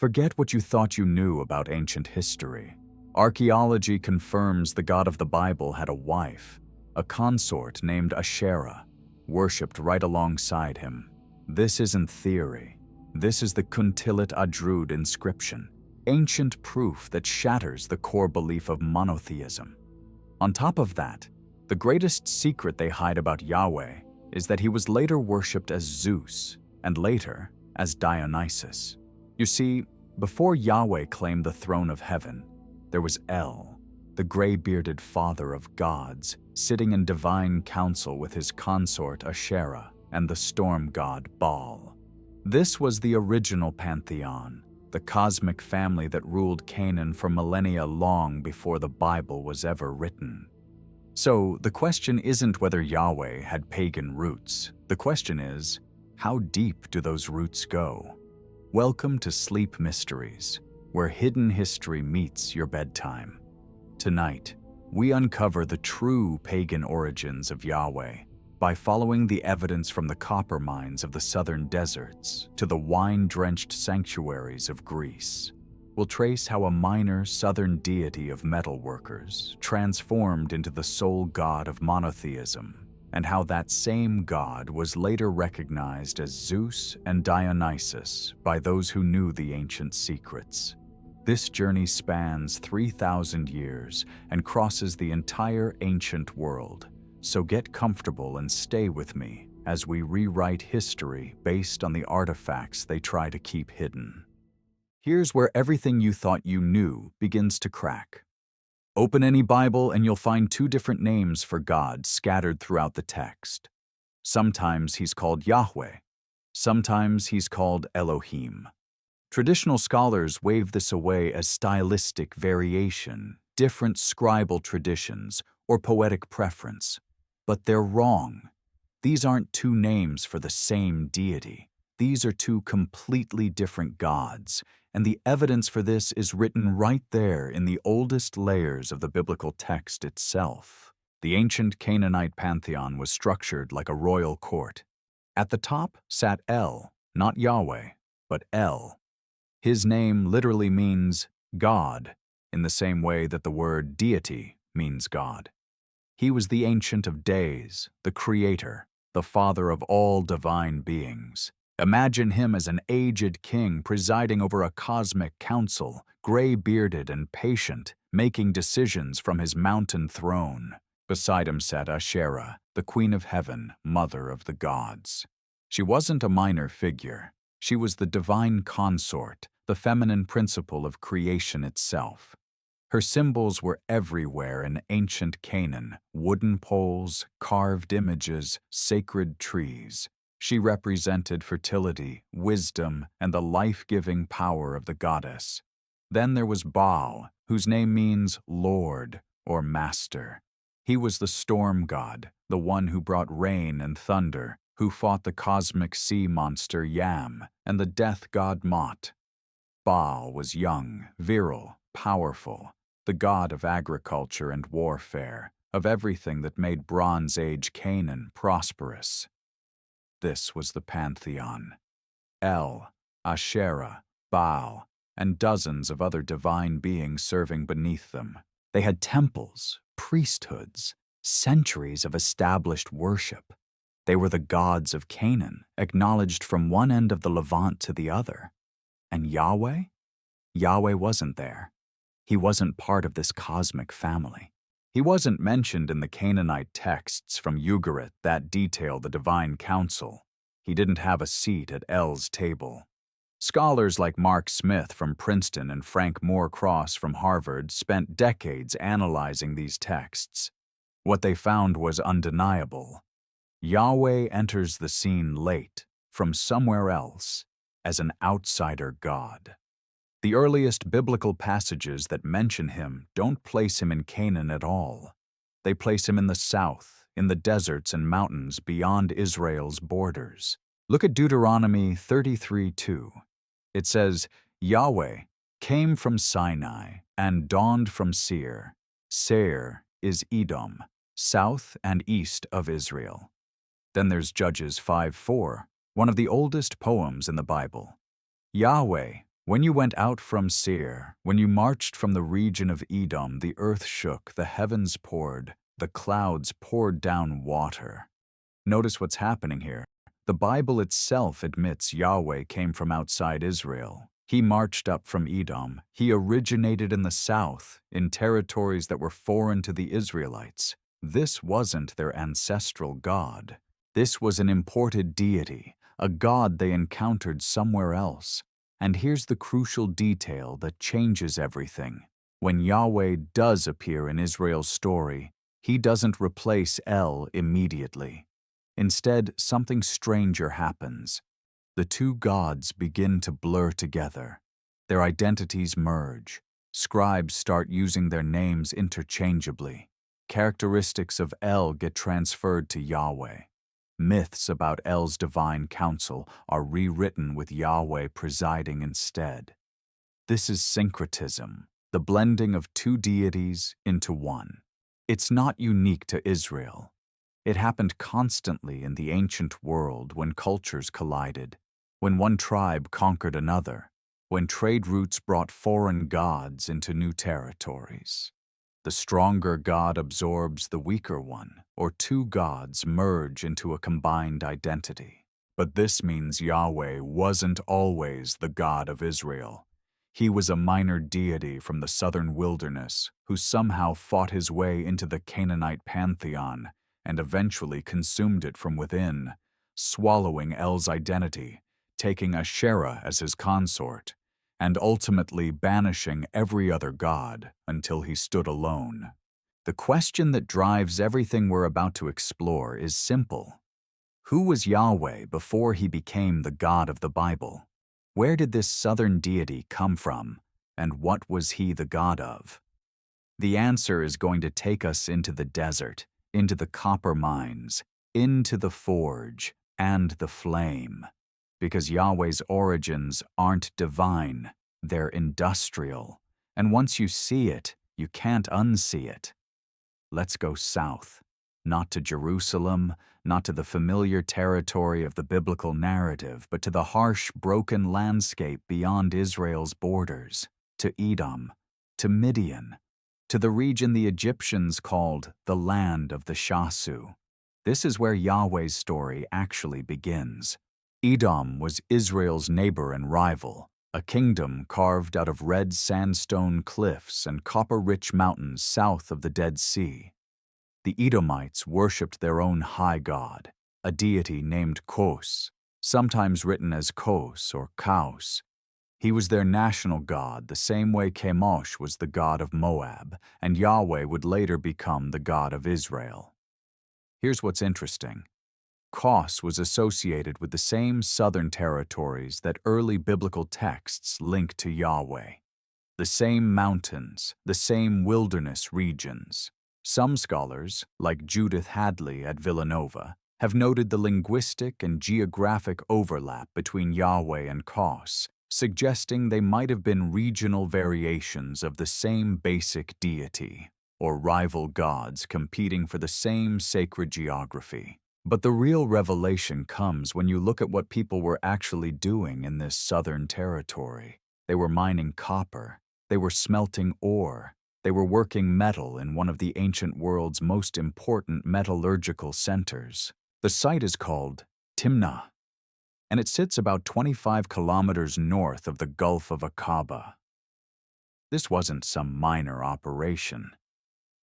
Forget what you thought you knew about ancient history. Archaeology confirms the God of the Bible had a wife, a consort named Asherah, worshipped right alongside him. This isn't theory. This is the Kuntillet Ajrud inscription, ancient proof that shatters the core belief of monotheism. On top of that, the greatest secret they hide about Yahweh is that he was later worshipped as Zeus and later as Dionysus. You see, before Yahweh claimed the throne of heaven, there was El, the gray-bearded father of gods, sitting in divine council with his consort Asherah and the storm god Baal. This was the original pantheon, the cosmic family that ruled Canaan for millennia long before the Bible was ever written. So the question isn't whether Yahweh had pagan roots. The question is, how deep do those roots go? Welcome to Sleep Mysteries, where hidden history meets your bedtime. Tonight, we uncover the true pagan origins of Yahweh by following the evidence from the copper mines of the southern deserts to the wine-drenched sanctuaries of Greece. We'll trace how a minor southern deity of metalworkers transformed into the sole god of monotheism, and how that same god was later recognized as Zeus and Dionysus by those who knew the ancient secrets. This journey spans 3,000 years and crosses the entire ancient world, so get comfortable and stay with me as we rewrite history based on the artifacts they try to keep hidden. Here's where everything you thought you knew begins to crack. Open any Bible and you'll find two different names for God scattered throughout the text. Sometimes he's called Yahweh, sometimes he's called Elohim. Traditional scholars wave this away as stylistic variation, different scribal traditions, or poetic preference. But they're wrong. These aren't two names for the same deity. These are two completely different gods, and the evidence for this is written right there in the oldest layers of the biblical text itself. The ancient Canaanite pantheon was structured like a royal court. At the top sat El, not Yahweh, but El. His name literally means God, in the same way that the word deity means God. He was the Ancient of Days, the Creator, the Father of all divine beings. Imagine him as an aged king presiding over a cosmic council, gray-bearded and patient, making decisions from his mountain throne. Beside him sat Asherah, the Queen of Heaven, Mother of the Gods. She wasn't a minor figure. She was the divine consort, the feminine principle of creation itself. Her symbols were everywhere in ancient Canaan: wooden poles, carved images, sacred trees. She represented fertility, wisdom, and the life-giving power of the goddess. Then there was Baal, whose name means Lord or Master. He was the storm god, the one who brought rain and thunder, who fought the cosmic sea monster Yam and the death god Mot. Baal was young, virile, powerful, the god of agriculture and warfare, of everything that made Bronze Age Canaan prosperous. This was the pantheon. El, Asherah, Baal, and dozens of other divine beings serving beneath them. They had temples, priesthoods, centuries of established worship. They were the gods of Canaan, acknowledged from one end of the Levant to the other. And Yahweh? Yahweh wasn't there. He wasn't part of this cosmic family. He wasn't mentioned in the Canaanite texts from Ugarit that detail the divine council. He didn't have a seat at El's table. Scholars like Mark Smith from Princeton and Frank Moore-Cross from Harvard spent decades analyzing these texts. What they found was undeniable. Yahweh enters the scene late, from somewhere else, as an outsider god. The earliest biblical passages that mention him don't place him in Canaan at all. They place him in the south, in the deserts and mountains beyond Israel's borders. Look at Deuteronomy 33:2. It says, Yahweh came from Sinai and dawned from Seir. Seir is Edom, south and east of Israel. Then there's Judges 5:4, one of the oldest poems in the Bible. Yahweh When you went out from Seir, when you marched from the region of Edom, the earth shook, the heavens poured, the clouds poured down water. Notice what's happening here. The Bible itself admits Yahweh came from outside Israel. He marched up from Edom. He originated in the south, in territories that were foreign to the Israelites. This wasn't their ancestral God. This was an imported deity, a God they encountered somewhere else. And here's the crucial detail that changes everything. When Yahweh does appear in Israel's story, he doesn't replace El immediately. Instead, something stranger happens. The two gods begin to blur together. Their identities merge. Scribes start using their names interchangeably. Characteristics of El get transferred to Yahweh. Myths about El's divine counsel are rewritten with Yahweh presiding instead. This is syncretism, the blending of two deities into one. It's not unique to Israel. It happened constantly in the ancient world when cultures collided, when one tribe conquered another, when trade routes brought foreign gods into new territories. The stronger god absorbs the weaker one, or two gods merge into a combined identity. But this means Yahweh wasn't always the God of Israel. He was a minor deity from the southern wilderness who somehow fought his way into the Canaanite pantheon and eventually consumed it from within, swallowing El's identity, taking Asherah as his consort, and ultimately banishing every other god until he stood alone. The question that drives everything we're about to explore is simple. Who was Yahweh before he became the God of the Bible? Where did this southern deity come from, and what was he the god of? The answer is going to take us into the desert, into the copper mines, into the forge, and the flame. Because Yahweh's origins aren't divine, they're industrial. And once you see it, you can't unsee it. Let's go south. Not to Jerusalem, not to the familiar territory of the biblical narrative, but to the harsh, broken landscape beyond Israel's borders, to Edom, to Midian, to the region the Egyptians called the land of the Shasu. This is where Yahweh's story actually begins. Edom was Israel's neighbor and rival, a kingdom carved out of red sandstone cliffs and copper-rich mountains south of the Dead Sea. The Edomites worshipped their own high god, a deity named Kos, sometimes written as Kos or Kaus. He was their national god, the same way Chemosh was the god of Moab, and Yahweh would later become the god of Israel. Here's what's interesting. Kos was associated with the same southern territories that early biblical texts link to Yahweh. The same mountains, the same wilderness regions. Some scholars, like Judith Hadley at Villanova, have noted the linguistic and geographic overlap between Yahweh and Kos, suggesting they might have been regional variations of the same basic deity, or rival gods competing for the same sacred geography. But the real revelation comes when you look at what people were actually doing in this southern territory. They were mining copper, they were smelting ore, they were working metal in one of the ancient world's most important metallurgical centers. The site is called Timna, and it sits about 25 kilometers north of the Gulf of Aqaba. This wasn't some minor operation.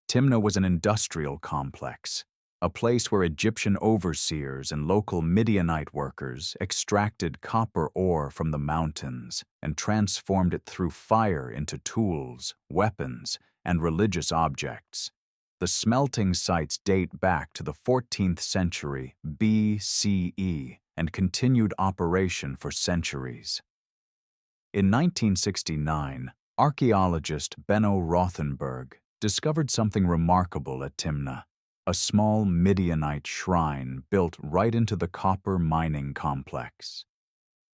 Timna was an industrial complex, a place where Egyptian overseers and local Midianite workers extracted copper ore from the mountains and transformed it through fire into tools, weapons, and religious objects. The smelting sites date back to the 14th century BCE and continued operation for centuries. In 1969, archaeologist Benno Rothenberg discovered something remarkable at Timna, a small Midianite shrine built right into the copper mining complex.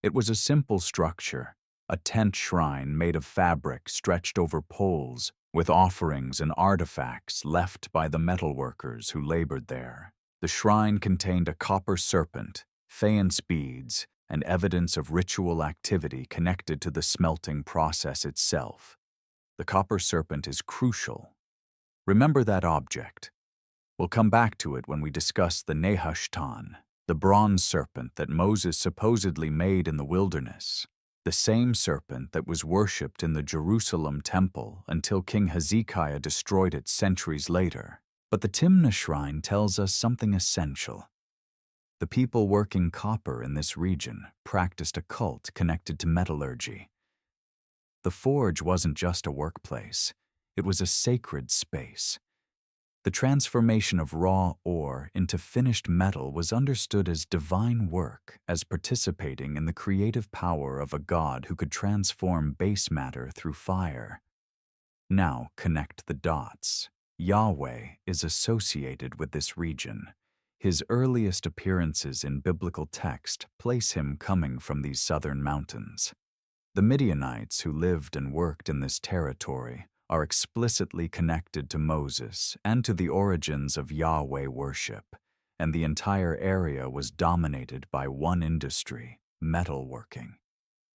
It was a simple structure, a tent shrine made of fabric stretched over poles, with offerings and artifacts left by the metalworkers who labored there. The shrine contained a copper serpent, faience beads, and evidence of ritual activity connected to the smelting process itself. The copper serpent is crucial. Remember that object. We'll come back to it when we discuss the Nehushtan, the bronze serpent that Moses supposedly made in the wilderness, the same serpent that was worshipped in the Jerusalem temple until King Hezekiah destroyed it centuries later. But the Timna shrine tells us something essential. The people working copper in this region practiced a cult connected to metallurgy. The forge wasn't just a workplace, it was a sacred space. The transformation of raw ore into finished metal was understood as divine work, as participating in the creative power of a god who could transform base matter through fire. Now connect the dots. Yahweh is associated with this region. His earliest appearances in biblical text place him coming from these southern mountains. The Midianites who lived and worked in this territory are explicitly connected to Moses and to the origins of Yahweh worship, and the entire area was dominated by one industry, metalworking.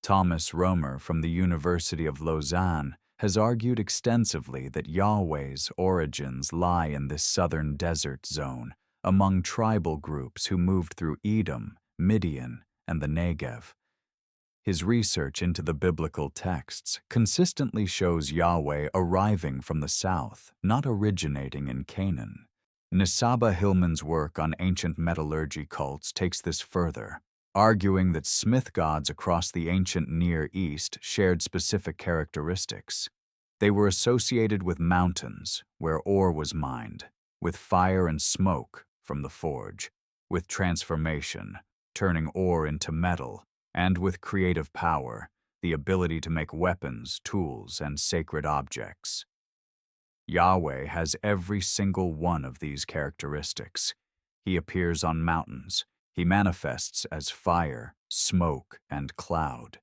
Thomas Romer from the University of Lausanne has argued extensively that Yahweh's origins lie in this southern desert zone, among tribal groups who moved through Edom, Midian, and the Negev. His research into the biblical texts consistently shows Yahweh arriving from the south, not originating in Canaan. Nisaba Hillman's work on ancient metallurgy cults takes this further, arguing that smith gods across the ancient Near East shared specific characteristics. They were associated with mountains, where ore was mined, with fire and smoke from the forge, with transformation, turning ore into metal, and with creative power, the ability to make weapons, tools, and sacred objects. Yahweh has every single one of these characteristics. He appears on mountains. He manifests as fire, smoke, and cloud.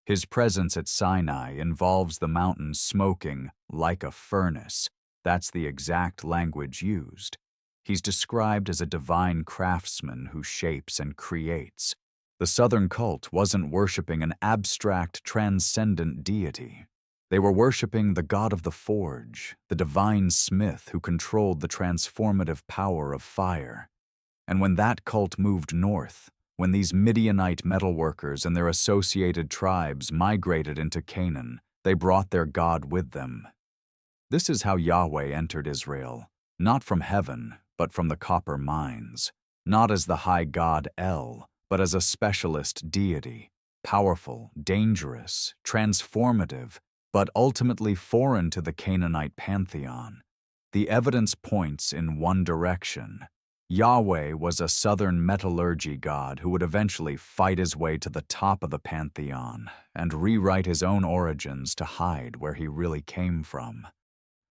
His presence at Sinai involves the mountain smoking like a furnace. That's the exact language used. He's described as a divine craftsman who shapes and creates. The southern cult wasn't worshiping an abstract, transcendent deity. They were worshiping the god of the forge, the divine smith who controlled the transformative power of fire. And when that cult moved north, when these Midianite metalworkers and their associated tribes migrated into Canaan, they brought their god with them. This is how Yahweh entered Israel, not from heaven, but from the copper mines, not as the high god El, but as a specialist deity, powerful, dangerous, transformative, but ultimately foreign to the Canaanite pantheon. The evidence points in one direction. Yahweh was a southern metallurgy god who would eventually fight his way to the top of the pantheon and rewrite his own origins to hide where he really came from.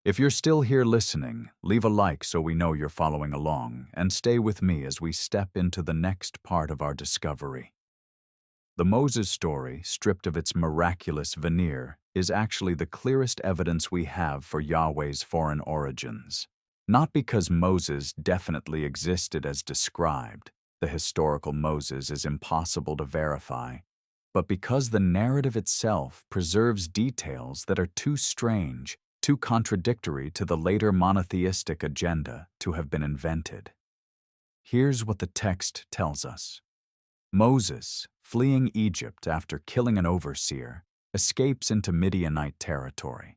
If you're still here listening, leave a like so we know you're following along, and stay with me as we step into the next part of our discovery. The Moses story, stripped of its miraculous veneer, is actually the clearest evidence we have for Yahweh's foreign origins. Not because Moses definitely existed as described, the historical Moses is impossible to verify, but because the narrative itself preserves details that are too strange, too contradictory to the later monotheistic agenda to have been invented. Here's what the text tells us. Moses, fleeing Egypt after killing an overseer, escapes into Midianite territory.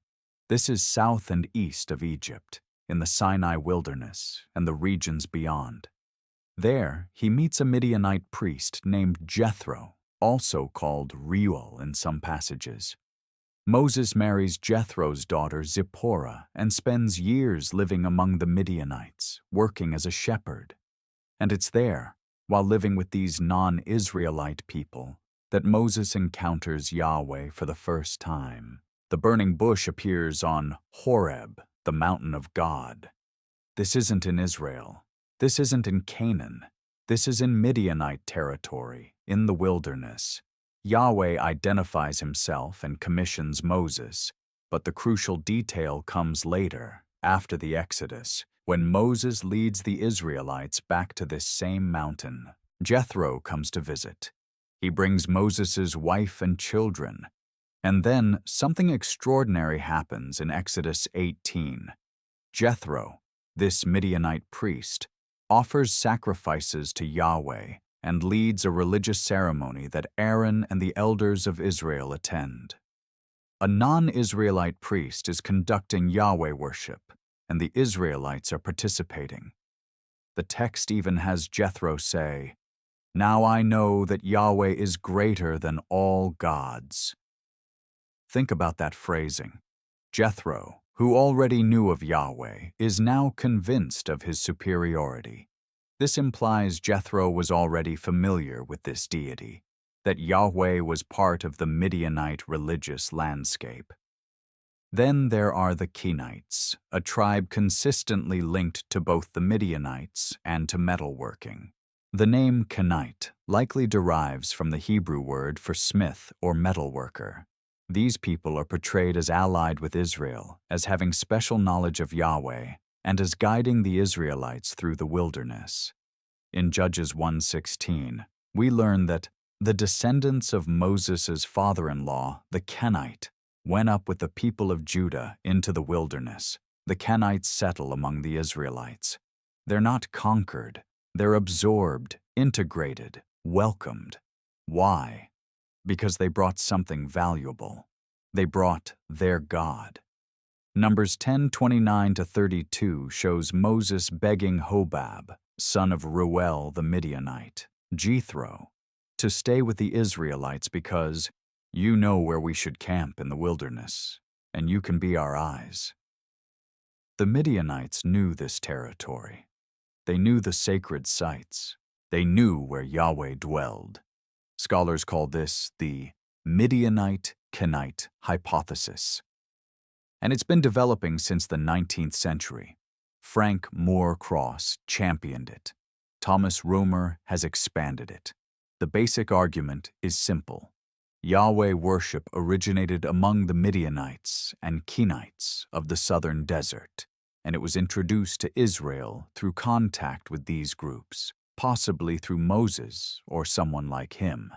This is south and east of Egypt, in the Sinai wilderness and the regions beyond. There, he meets a Midianite priest named Jethro, also called Reuel in some passages. Moses marries Jethro's daughter Zipporah and spends years living among the Midianites, working as a shepherd. And it's there, while living with these non-Israelite people, that Moses encounters Yahweh for the first time. The burning bush appears on Horeb, the mountain of God. This isn't in Israel. This isn't in Canaan. This is in Midianite territory, in the wilderness. Yahweh identifies himself and commissions Moses, but the crucial detail comes later, after the Exodus, when Moses leads the Israelites back to this same mountain. Jethro comes to visit. He brings Moses' wife and children. And then something extraordinary happens in Exodus 18. Jethro, this Midianite priest, offers sacrifices to Yahweh and leads a religious ceremony that Aaron and the elders of Israel attend. A non-Israelite priest is conducting Yahweh worship, and the Israelites are participating. The text even has Jethro say, "Now I know that Yahweh is greater than all gods." Think about that phrasing. Jethro, who already knew of Yahweh, is now convinced of his superiority. This implies Jethro was already familiar with this deity, that Yahweh was part of the Midianite religious landscape. Then there are the Kenites, a tribe consistently linked to both the Midianites and to metalworking. The name Kenite likely derives from the Hebrew word for smith or metalworker. These people are portrayed as allied with Israel, as having special knowledge of Yahweh, and as guiding the Israelites through the wilderness. In Judges 1:16, we learn that the descendants of Moses' father-in-law, the Kenite, went up with the people of Judah into the wilderness. The Kenites settle among the Israelites. They're not conquered. They're absorbed, integrated, welcomed. Why? Because they brought something valuable. They brought their God. Numbers 10:29-32 shows Moses begging Hobab, son of Reuel the Midianite, Jethro, to stay with the Israelites because you know where we should camp in the wilderness, and you can be our eyes. The Midianites knew this territory. They knew the sacred sites. They knew where Yahweh dwelled. Scholars call this the Midianite-Kenite hypothesis. And it's been developing since the 19th century. Frank Moore Cross championed it. Thomas Romer has expanded it. The basic argument is simple. Yahweh worship originated among the Midianites and Kenites of the southern desert, and it was introduced to Israel through contact with these groups, possibly through Moses or someone like him.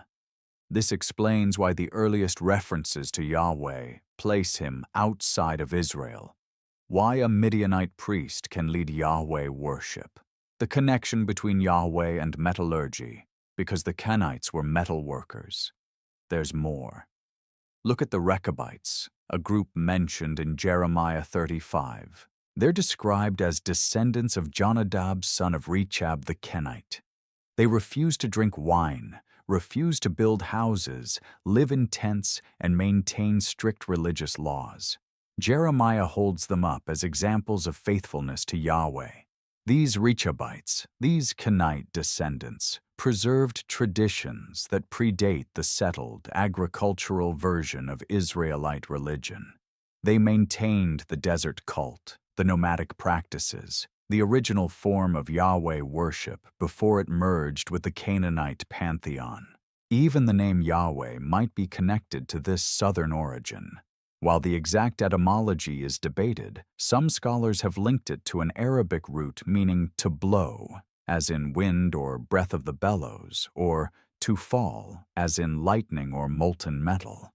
This explains why the earliest references to Yahweh place him outside of Israel, why a Midianite priest can lead Yahweh worship, the connection between Yahweh and metallurgy, because the Kenites were metal workers. There's more. Look at the Rechabites, a group mentioned in Jeremiah 35. They're described as descendants of Jonadab, son of Rechab the Kenite. They refuse to drink wine, refuse to build houses, live in tents, and maintain strict religious laws. Jeremiah holds them up as examples of faithfulness to Yahweh. These Rechabites, these Kenite descendants, preserved traditions that predate the settled, agricultural version of Israelite religion. They maintained the desert cult, the nomadic practices, the original form of Yahweh worship before it merged with the Canaanite pantheon. Even the name Yahweh might be connected to this southern origin. While the exact etymology is debated, some scholars have linked it to an Arabic root meaning to blow, as in wind or breath of the bellows, or to fall, as in lightning or molten metal.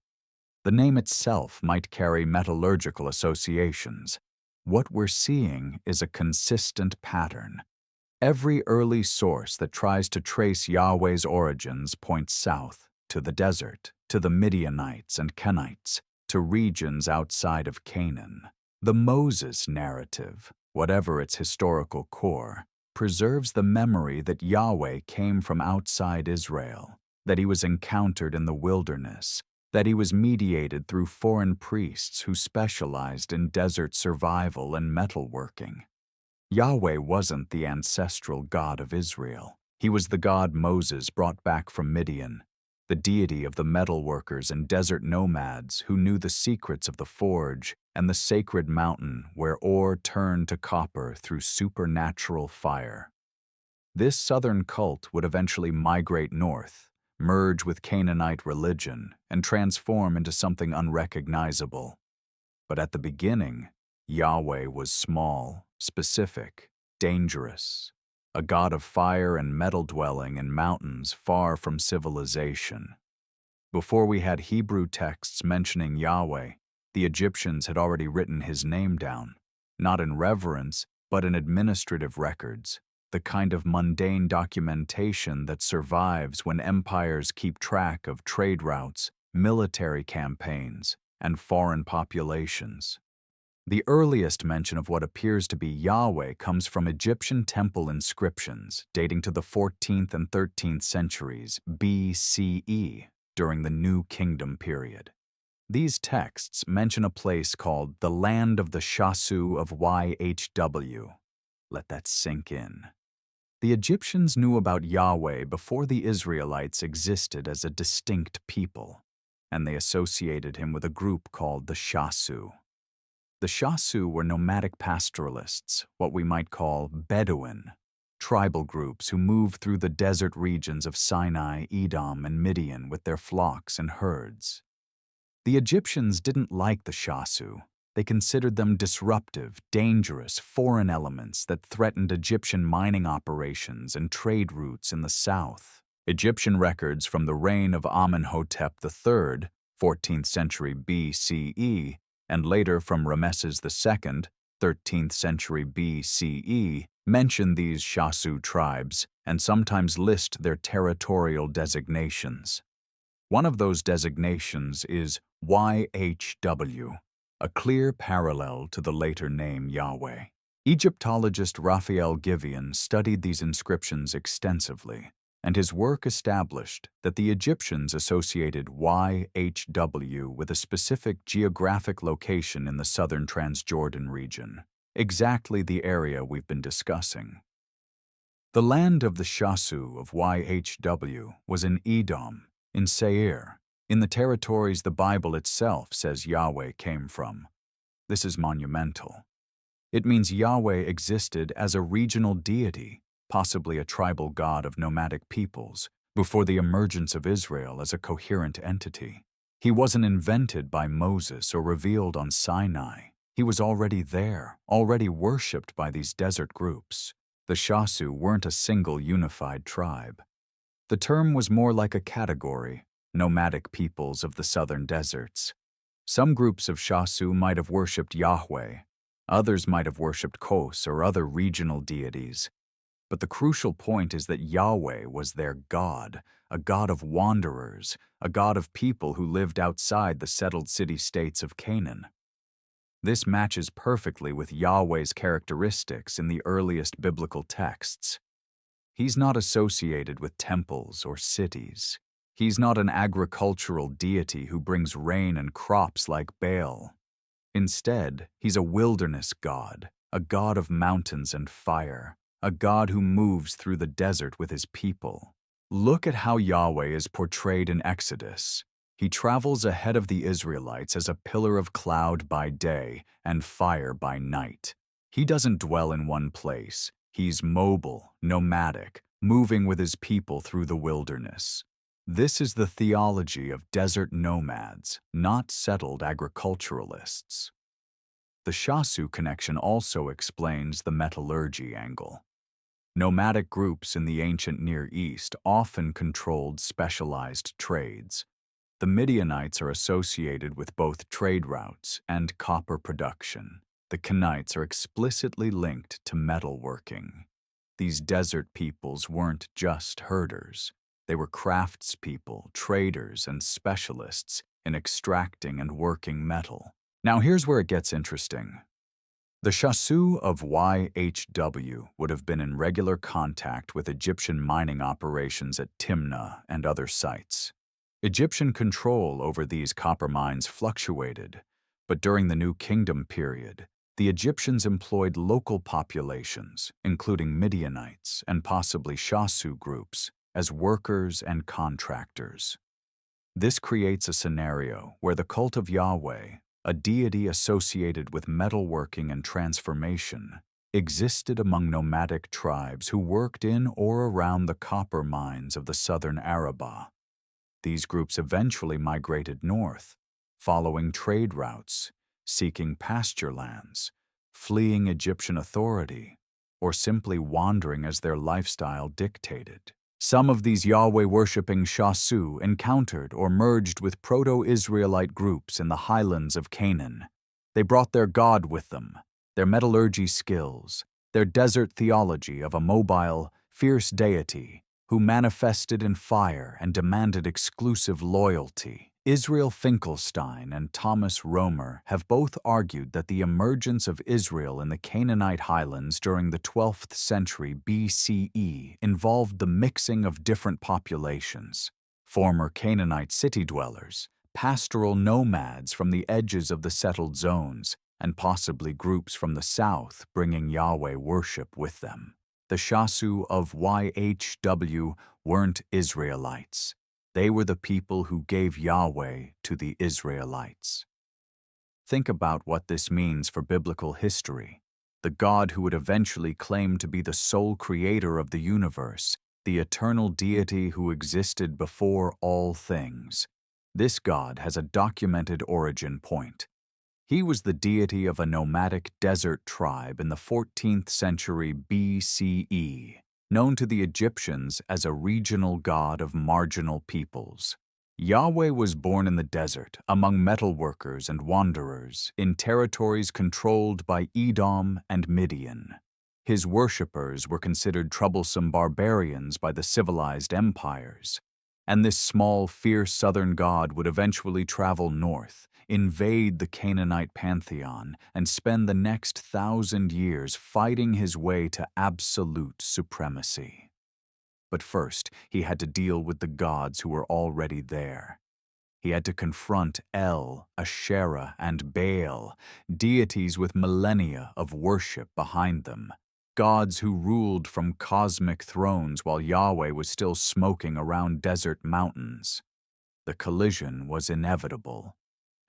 The name itself might carry metallurgical associations. What we're seeing is a consistent pattern. Every early source that tries to trace Yahweh's origins points south, to the desert, to the Midianites and Kenites, to regions outside of Canaan. The Moses narrative, whatever its historical core, preserves the memory that Yahweh came from outside Israel, that he was encountered in the wilderness, that he was mediated through foreign priests who specialized in desert survival and metalworking. Yahweh wasn't the ancestral God of Israel. He was the God Moses brought back from Midian, the deity of the metalworkers and desert nomads who knew the secrets of the forge and the sacred mountain where ore turned to copper through supernatural fire. This southern cult would eventually migrate north, merge with Canaanite religion, and transform into something unrecognizable. But at the beginning, Yahweh was small, specific, dangerous. a god of fire and metal dwelling in mountains far from civilization. Before we had Hebrew texts mentioning Yahweh, the Egyptians had already written his name down, not in reverence, but in administrative records, the kind of mundane documentation that survives when empires keep track of trade routes, military campaigns, and foreign populations. The earliest mention of what appears to be Yahweh comes from Egyptian temple inscriptions dating to the 14th and 13th centuries BCE during the New Kingdom period. These texts mention a place called the Land of the Shasu of YHW. Let that sink in. The Egyptians knew about Yahweh before the Israelites existed as a distinct people, and they associated him with a group called the Shasu. The Shasu were nomadic pastoralists, what we might call Bedouin, tribal groups who moved through the desert regions of Sinai, Edom, and Midian with their flocks and herds. The Egyptians didn't like the Shasu. They considered them disruptive, dangerous, foreign elements that threatened Egyptian mining operations and trade routes in the south. Egyptian records from the reign of Amenhotep III, 14th century BCE, and later from Ramesses II, 13th century BCE, mention these Shasu tribes and sometimes list their territorial designations. One of those designations is YHW, a clear parallel to the later name Yahweh. Egyptologist Raphael Givian studied these inscriptions extensively, and his work established that the Egyptians associated YHW with a specific geographic location in the southern Transjordan region, exactly the area we've been discussing. The land of the Shasu of YHW was in Edom, in Seir, in the territories the Bible itself says Yahweh came from. This is monumental. It means Yahweh existed as a regional deity, possibly a tribal god of nomadic peoples, before the emergence of Israel as a coherent entity. He wasn't invented by Moses or revealed on Sinai. He was already there, already worshipped by these desert groups. The Shasu weren't a single unified tribe. The term was more like a category, nomadic peoples of the southern deserts. Some groups of Shasu might have worshipped Yahweh, others might have worshipped Kos or other regional deities. But the crucial point is that Yahweh was their God, a God of wanderers, a God of people who lived outside the settled city-states of Canaan. This matches perfectly with Yahweh's characteristics in the earliest biblical texts. He's not associated with temples or cities. He's not an agricultural deity who brings rain and crops like Baal. Instead, he's a wilderness god, a god of mountains and fire, a God who moves through the desert with his people. Look at how Yahweh is portrayed in Exodus. He travels ahead of the Israelites as a pillar of cloud by day and fire by night. He doesn't dwell in one place. He's mobile, nomadic, moving with his people through the wilderness. This is the theology of desert nomads, not settled agriculturalists. The Shasu connection also explains the metallurgy angle. Nomadic groups in the ancient Near East often controlled specialized trades. The Midianites are associated with both trade routes and copper production. The Kenites are explicitly linked to metalworking. These desert peoples weren't just herders. They were craftspeople, traders, and specialists in extracting and working metal. Now here's where it gets interesting. The Shasu of YHW would have been in regular contact with Egyptian mining operations at Timna and other sites. Egyptian control over these copper mines fluctuated, but during the New Kingdom period, the Egyptians employed local populations, including Midianites and possibly Shasu groups, as workers and contractors. This creates a scenario where the cult of Yahweh, a deity associated with metalworking and transformation, existed among nomadic tribes who worked in or around the copper mines of the southern Arabah. These groups eventually migrated north, following trade routes, seeking pasture lands, fleeing Egyptian authority, or simply wandering as their lifestyle dictated. Some of these Yahweh-worshipping Shasu encountered or merged with Proto-Israelite groups in the highlands of Canaan. They brought their God with them, their metallurgy skills, their desert theology of a mobile, fierce deity who manifested in fire and demanded exclusive loyalty. Israel Finkelstein and Thomas Romer have both argued that the emergence of Israel in the Canaanite highlands during the 12th century BCE involved the mixing of different populations: former Canaanite city dwellers, pastoral nomads from the edges of the settled zones, and possibly groups from the south bringing Yahweh worship with them. The Shasu of YHW weren't Israelites. They were the people who gave Yahweh to the Israelites. Think about what this means for biblical history. The God who would eventually claim to be the sole creator of the universe, the eternal deity who existed before all things. This God has a documented origin point. He was the deity of a nomadic desert tribe in the 14th century BCE, known to the Egyptians as a regional god of marginal peoples. Yahweh was born in the desert among metalworkers and wanderers in territories controlled by Edom and Midian. His worshippers were considered troublesome barbarians by the civilized empires, and this small, fierce southern god would eventually travel north, invade the Canaanite pantheon, and spend the next 1,000 years fighting his way to absolute supremacy. But first, he had to deal with the gods who were already there. He had to confront El, Asherah, and Baal, deities with millennia of worship behind them, gods who ruled from cosmic thrones while Yahweh was still smoking around desert mountains. The collision was inevitable,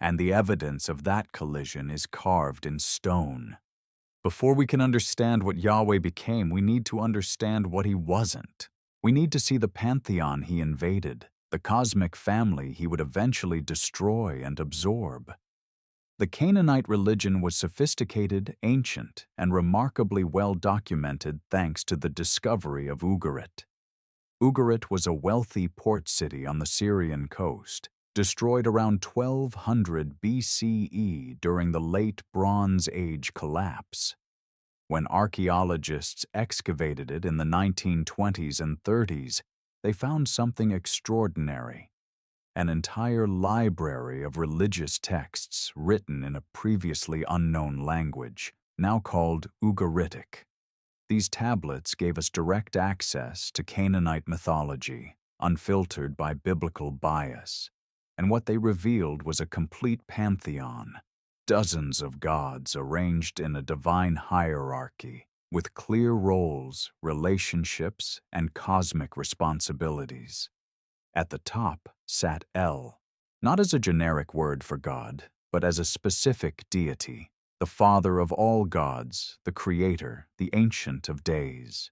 and the evidence of that collision is carved in stone. Before we can understand what Yahweh became, we need to understand what he wasn't. We need to see the pantheon he invaded, the cosmic family he would eventually destroy and absorb. The Canaanite religion was sophisticated, ancient, and remarkably well documented thanks to the discovery of Ugarit. Ugarit was a wealthy port city on the Syrian coast, destroyed around 1200 BCE during the late Bronze Age collapse. When archaeologists excavated it in the 1920s and 30s, they found something extraordinary: an entire library of religious texts written in a previously unknown language, now called Ugaritic. These tablets gave us direct access to Canaanite mythology, unfiltered by biblical bias, and what they revealed was a complete pantheon, dozens of gods arranged in a divine hierarchy, with clear roles, relationships, and cosmic responsibilities. At the top sat El, not as a generic word for God, but as a specific deity, the father of all gods, the creator, the ancient of days.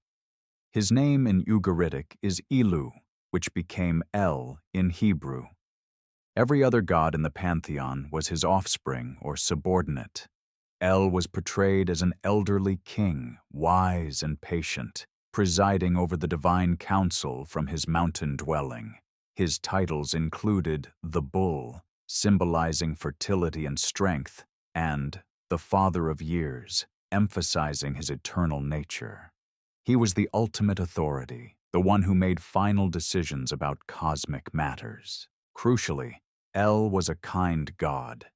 His name in Ugaritic is Elu, which became El in Hebrew. Every other god in the pantheon was his offspring or subordinate. El was portrayed as an elderly king, wise and patient, presiding over the divine council from his mountain dwelling. His titles included the Bull, symbolizing fertility and strength, and the Father of Years, emphasizing his eternal nature. He was the ultimate authority, the one who made final decisions about cosmic matters. Crucially, El was a kind god.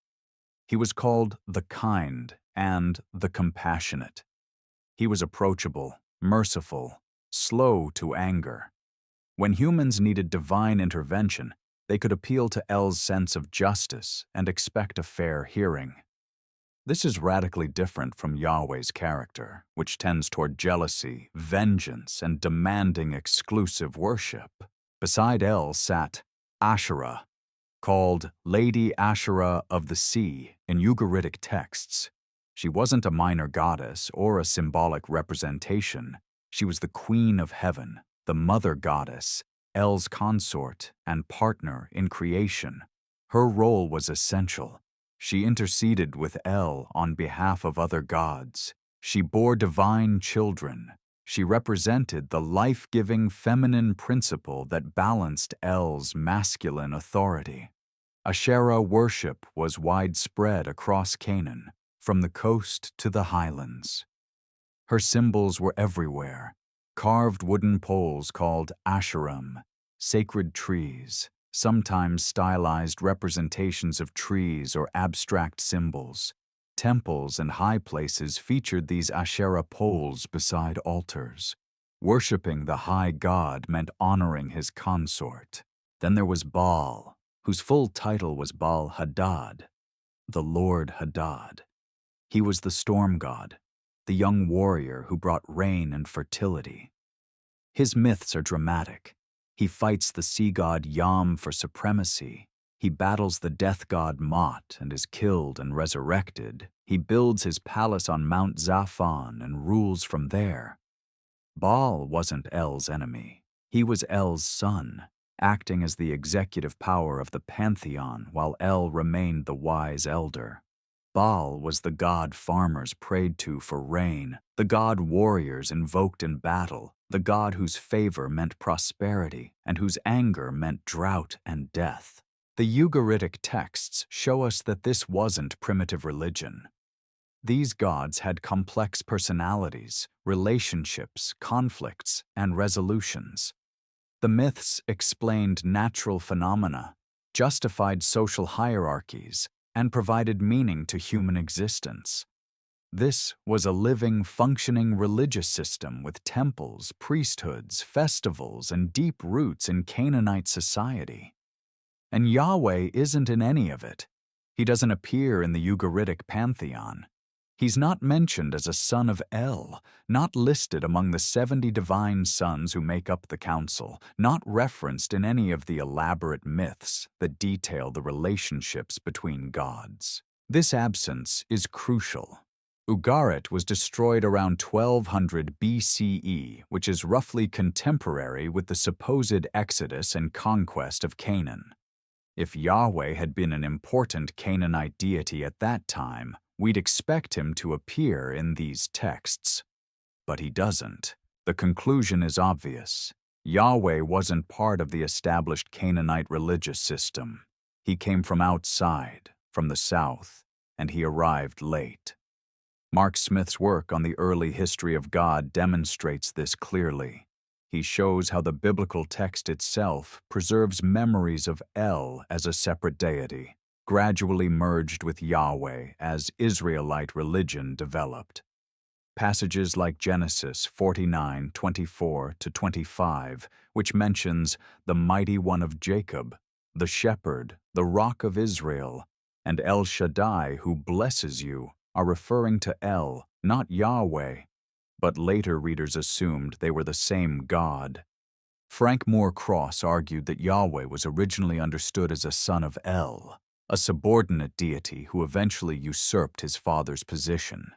He was called the Kind and the Compassionate. He was approachable, merciful, slow to anger. When humans needed divine intervention, they could appeal to El's sense of justice and expect a fair hearing. This is radically different from Yahweh's character, which tends toward jealousy, vengeance, and demanding exclusive worship. Beside El sat Asherah, called Lady Asherah of the Sea in Ugaritic texts. She wasn't a minor goddess or a symbolic representation. She was the queen of heaven, the mother goddess, El's consort and partner in creation. Her role was essential. She interceded with El on behalf of other gods. She bore divine children. She represented the life-giving feminine principle that balanced El's masculine authority. Asherah worship was widespread across Canaan, from the coast to the highlands. Her symbols were everywhere: carved wooden poles called Asherah, sacred trees, sometimes stylized representations of trees or abstract symbols. Temples and high places featured these Asherah poles beside altars. Worshipping the high god meant honoring his consort. Then there was Baal, whose full title was Baal-Hadad, the Lord Hadad. He was the storm god, the young warrior who brought rain and fertility. His myths are dramatic. He fights the sea god Yam for supremacy. He battles the death god Mot and is killed and resurrected. He builds his palace on Mount Zaphon and rules from there. Baal wasn't El's enemy. He was El's son, acting as the executive power of the pantheon while El remained the wise elder. Baal was the god farmers prayed to for rain, the god warriors invoked in battle, the god whose favor meant prosperity and whose anger meant drought and death. The Ugaritic texts show us that this wasn't primitive religion. These gods had complex personalities, relationships, conflicts, and resolutions. The myths explained natural phenomena, justified social hierarchies, and provided meaning to human existence. This was a living, functioning religious system with temples, priesthoods, festivals, and deep roots in Canaanite society. And Yahweh isn't in any of it. He doesn't appear in the Ugaritic pantheon. He's not mentioned as a son of El, not listed among the 70 divine sons who make up the council, not referenced in any of the elaborate myths that detail the relationships between gods. This absence is crucial. Ugarit was destroyed around 1200 BCE, which is roughly contemporary with the supposed exodus and conquest of Canaan. If Yahweh had been an important Canaanite deity at that time, we'd expect him to appear in these texts. But he doesn't. The conclusion is obvious. Yahweh wasn't part of the established Canaanite religious system. He came from outside, from the south, and he arrived late. Mark Smith's work on the early history of God demonstrates this clearly. He shows how the biblical text itself preserves memories of El as a separate deity, gradually merged with Yahweh as Israelite religion developed. Passages like Genesis 49:24-25, which mentions the mighty one of Jacob, the shepherd, the rock of Israel, and El Shaddai who blesses you, are referring to El, not Yahweh, but later readers assumed they were the same God. Frank Moore Cross argued that Yahweh was originally understood as a son of El, a subordinate deity who eventually usurped his father's position.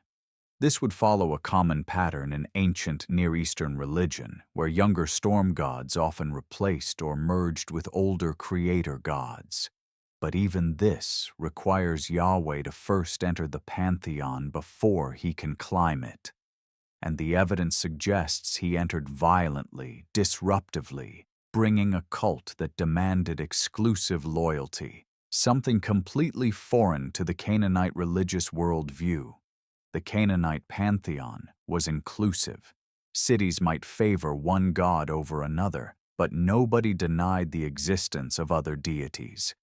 This would follow a common pattern in ancient Near Eastern religion, where younger storm gods often replaced or merged with older creator gods. But even this requires Yahweh to first enter the pantheon before he can climb it. And the evidence suggests he entered violently, disruptively, bringing a cult that demanded exclusive loyalty, something completely foreign to the Canaanite religious worldview. The Canaanite pantheon was inclusive. Cities might favor one god over another, but nobody denied the existence of other deities.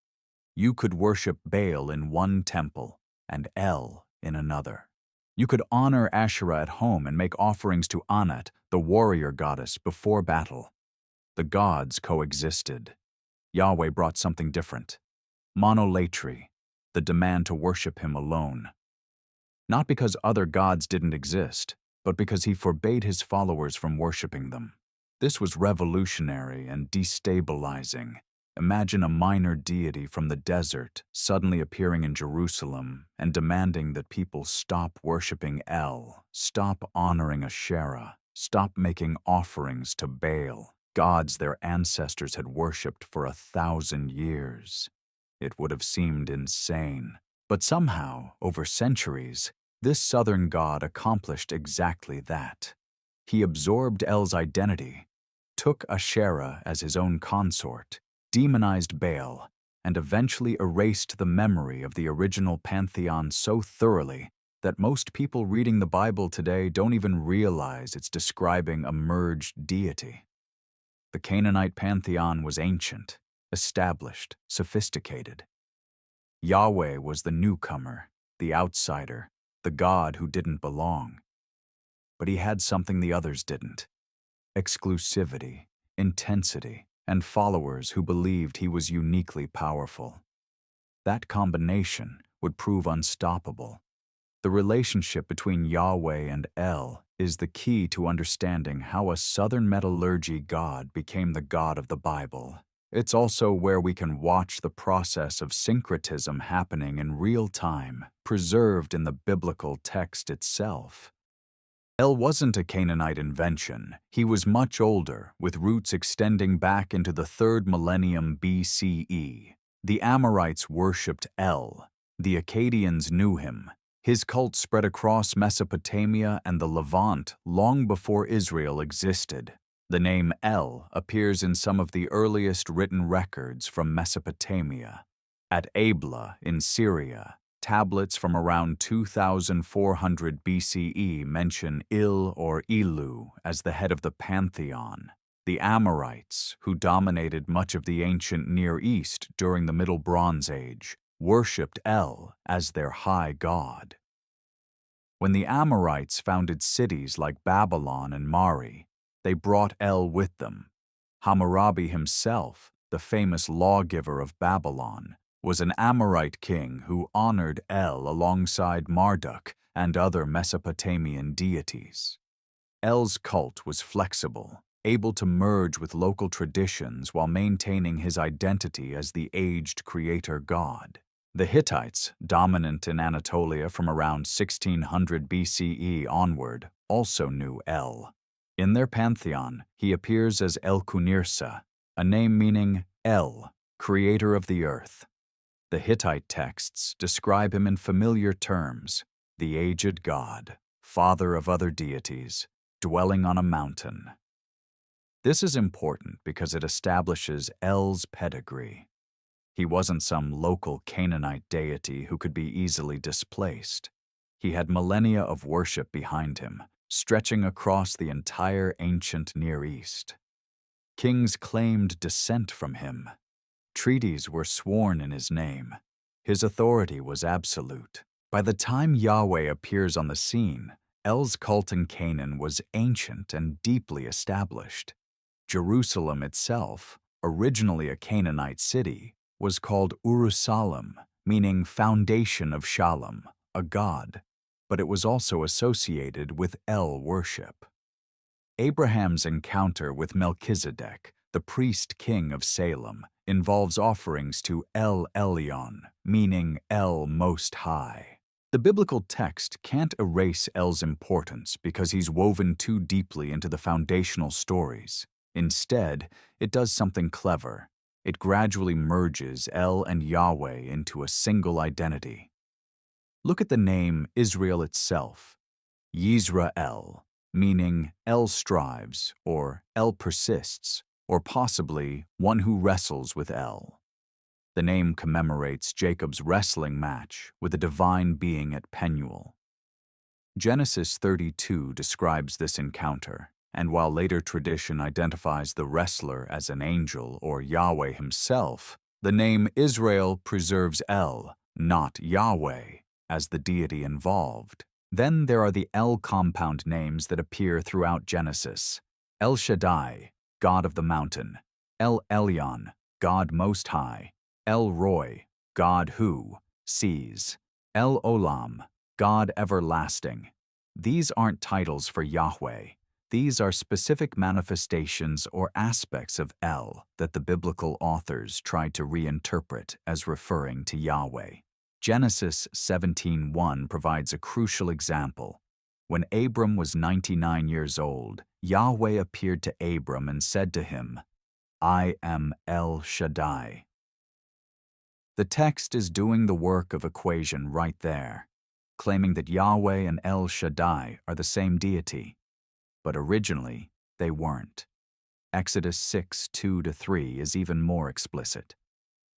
You could worship Baal in one temple and El in another. You could honor Asherah at home and make offerings to Anat, the warrior goddess, before battle. The gods coexisted. Yahweh brought something different: monolatry, the demand to worship him alone. Not because other gods didn't exist, but because he forbade his followers from worshiping them. This was revolutionary and destabilizing. Imagine a minor deity from the desert suddenly appearing in Jerusalem and demanding that people stop worshiping El, stop honoring Asherah, stop making offerings to Baal, gods their ancestors had worshipped for 1,000 years. It would have seemed insane. But somehow, over centuries, This southern god accomplished exactly that. He absorbed El's identity, took Asherah as his own consort, demonized Baal, and eventually erased the memory of the original pantheon so thoroughly that most people reading the Bible today don't even realize it's describing a merged deity. The Canaanite pantheon was ancient, established, sophisticated. Yahweh was the newcomer, the outsider, the god who didn't belong. But he had something the others didn't: exclusivity, intensity, and followers who believed he was uniquely powerful. That combination would prove unstoppable. The relationship between Yahweh and El is the key to understanding how a southern metallurgy god became the god of the Bible. It's also where we can watch the process of syncretism happening in real time, preserved in the biblical text itself. El wasn't a Canaanite invention. He was much older, with roots extending back into the 3rd millennium BCE. The Amorites worshipped El. The Akkadians knew him. His cult spread across Mesopotamia and the Levant long before Israel existed. The name El appears in some of the earliest written records from Mesopotamia. At Abla in Syria, tablets from around 2400 BCE mention Il or Ilu as the head of the pantheon. The Amorites, who dominated much of the ancient Near East during the Middle Bronze Age, worshipped El as their high god. When the Amorites founded cities like Babylon and Mari, they brought El with them. Hammurabi himself, the famous lawgiver of Babylon, was an Amorite king who honored El alongside Marduk and other Mesopotamian deities. El's cult was flexible, able to merge with local traditions while maintaining his identity as the aged creator god. The Hittites, dominant in Anatolia from around 1600 BCE onward, also knew El. In their pantheon, he appears as El-Kunirsa, a name meaning El, creator of the earth. The Hittite texts describe him in familiar terms: the aged god, father of other deities, dwelling on a mountain. This is important because it establishes El's pedigree. He wasn't some local Canaanite deity who could be easily displaced. He had millennia of worship behind him, stretching across the entire ancient Near East. Kings claimed descent from him. Treaties were sworn in his name. His authority was absolute. By the time Yahweh appears on the scene, El's cult in Canaan was ancient and deeply established. Jerusalem itself, originally a Canaanite city, was called Urusalem, meaning foundation of Shalom, a god, but it was also associated with El worship. Abraham's encounter with Melchizedek, the priest-king of Salem, involves offerings to El Elyon, meaning El Most High. The biblical text can't erase El's importance because he's woven too deeply into the foundational stories. Instead, it does something clever. It gradually merges El and Yahweh into a single identity. Look at the name Israel itself. Yisrael, meaning El strives, or El persists, or possibly one who wrestles with El. The name commemorates Jacob's wrestling match with a divine being at Penuel. Genesis 32 describes this encounter, and while later tradition identifies the wrestler as an angel or Yahweh himself, the name Israel preserves El, not Yahweh, as the deity involved. Then there are the El compound names that appear throughout Genesis: El Shaddai, God of the mountain; El Elyon, God Most High; El Roy, God who sees; El Olam, God everlasting. These aren't titles for Yahweh. These are specific manifestations or aspects of El that the biblical authors tried to reinterpret as referring to Yahweh. Genesis 17:1 provides a crucial example. When Abram was 99 years old, Yahweh appeared to Abram and said to him, "I am El Shaddai." The text is doing the work of equation right there. claiming that Yahweh and El Shaddai are the same deity. But originally, they weren't. Exodus 6:2-3 is even more explicit.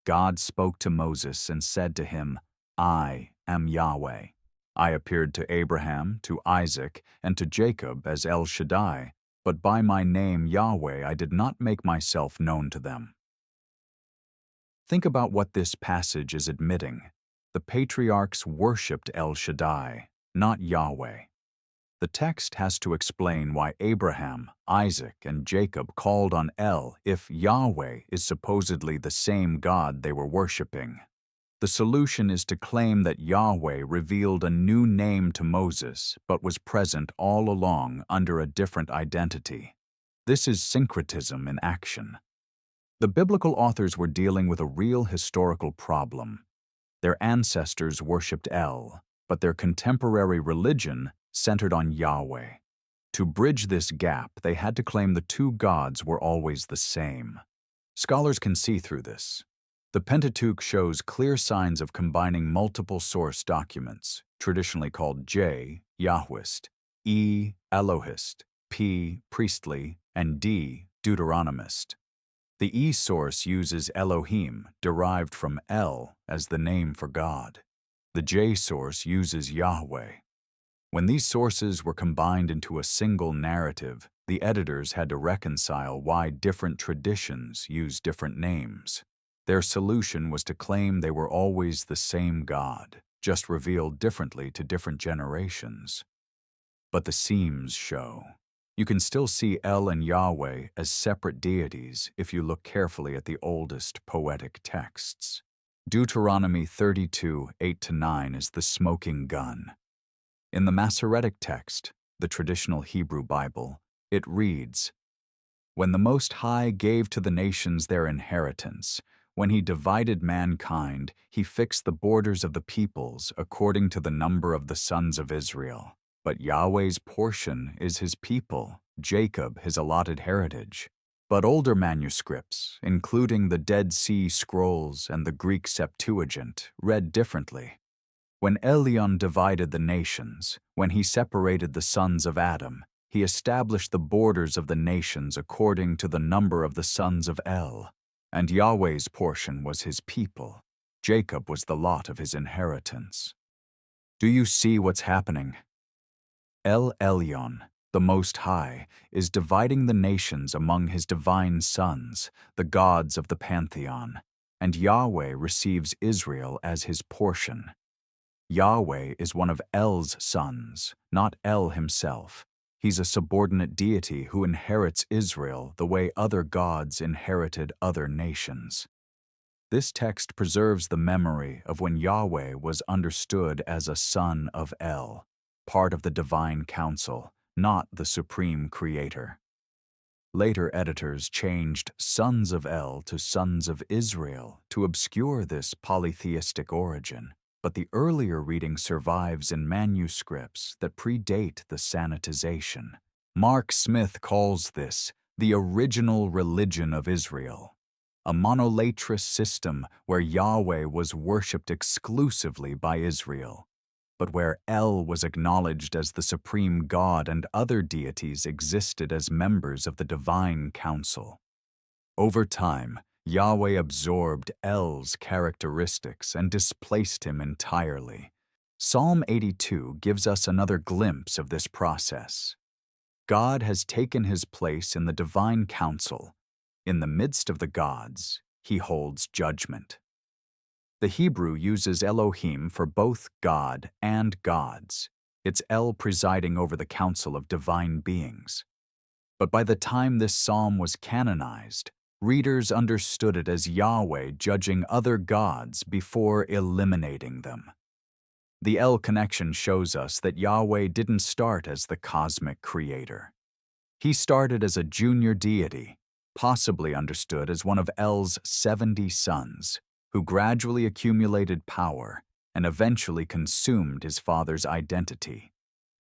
God spoke to Moses and said to him, "I am Yahweh. I appeared to Abraham, to Isaac, and to Jacob as El Shaddai, but by my name Yahweh I did not make myself known to them." Think about what this passage is admitting. The patriarchs worshipped El Shaddai, not Yahweh. The text has to explain why Abraham, Isaac, and Jacob called on El if Yahweh is supposedly the same God they were worshiping. The solution is to claim that Yahweh revealed a new name to Moses but was present all along under a different identity. This is syncretism in action. The biblical authors were dealing with a real historical problem. Their ancestors worshipped El, but their contemporary religion centered on Yahweh. To bridge this gap, they had to claim the two gods were always the same. Scholars can see through this. The Pentateuch shows clear signs of combining multiple source documents, traditionally called J, Yahwist, E, Elohist, P, priestly, and D, Deuteronomist. The E source uses Elohim, derived from El, as the name for God. The J source uses Yahweh. When these sources were combined into a single narrative, the editors had to reconcile why different traditions use different names. Their solution was to claim they were always the same God, just revealed differently to different generations. But the seams show. You can still see El and Yahweh as separate deities if you look carefully at the oldest poetic texts. Deuteronomy 32:8-9 is the smoking gun. In the Masoretic text, the traditional Hebrew Bible, it reads, "When the Most High gave to the nations their inheritance, when he divided mankind, he fixed the borders of the peoples according to the number of the sons of Israel. But Yahweh's portion is his people, Jacob his allotted heritage." But older manuscripts, including the Dead Sea Scrolls and the Greek Septuagint, read differently. When Elyon divided the nations, when he separated the sons of Adam, he established the borders of the nations according to the number of the sons of El. And Yahweh's portion was his people. Jacob was the lot of his inheritance. Do you see what's happening? El Elyon, the Most High, is dividing the nations among his divine sons, the gods of the pantheon, and Yahweh receives Israel as his portion. Yahweh is one of El's sons, not El himself. He's a subordinate deity who inherits Israel the way other gods inherited other nations. This text preserves the memory of when Yahweh was understood as a son of El, part of the divine council, not the supreme creator. Later editors changed sons of El to sons of Israel to obscure this polytheistic origin. But the earlier reading survives in manuscripts that predate the sanitization. Mark Smith calls this the original religion of Israel, a monolatrous system where Yahweh was worshipped exclusively by Israel, but where El was acknowledged as the supreme God and other deities existed as members of the divine council. Over time, Yahweh absorbed El's characteristics and displaced him entirely. Psalm 82 gives us another glimpse of this process. God has taken his place in the divine council. In the midst of the gods, he holds judgment. The Hebrew uses Elohim for both God and gods. It's El presiding over the council of divine beings. But by the time this psalm was canonized, readers understood it as Yahweh judging other gods before eliminating them. The El connection shows us that Yahweh didn't start as the cosmic creator. He started as a junior deity, possibly understood as one of El's 70 sons, who gradually accumulated power and eventually consumed his father's identity.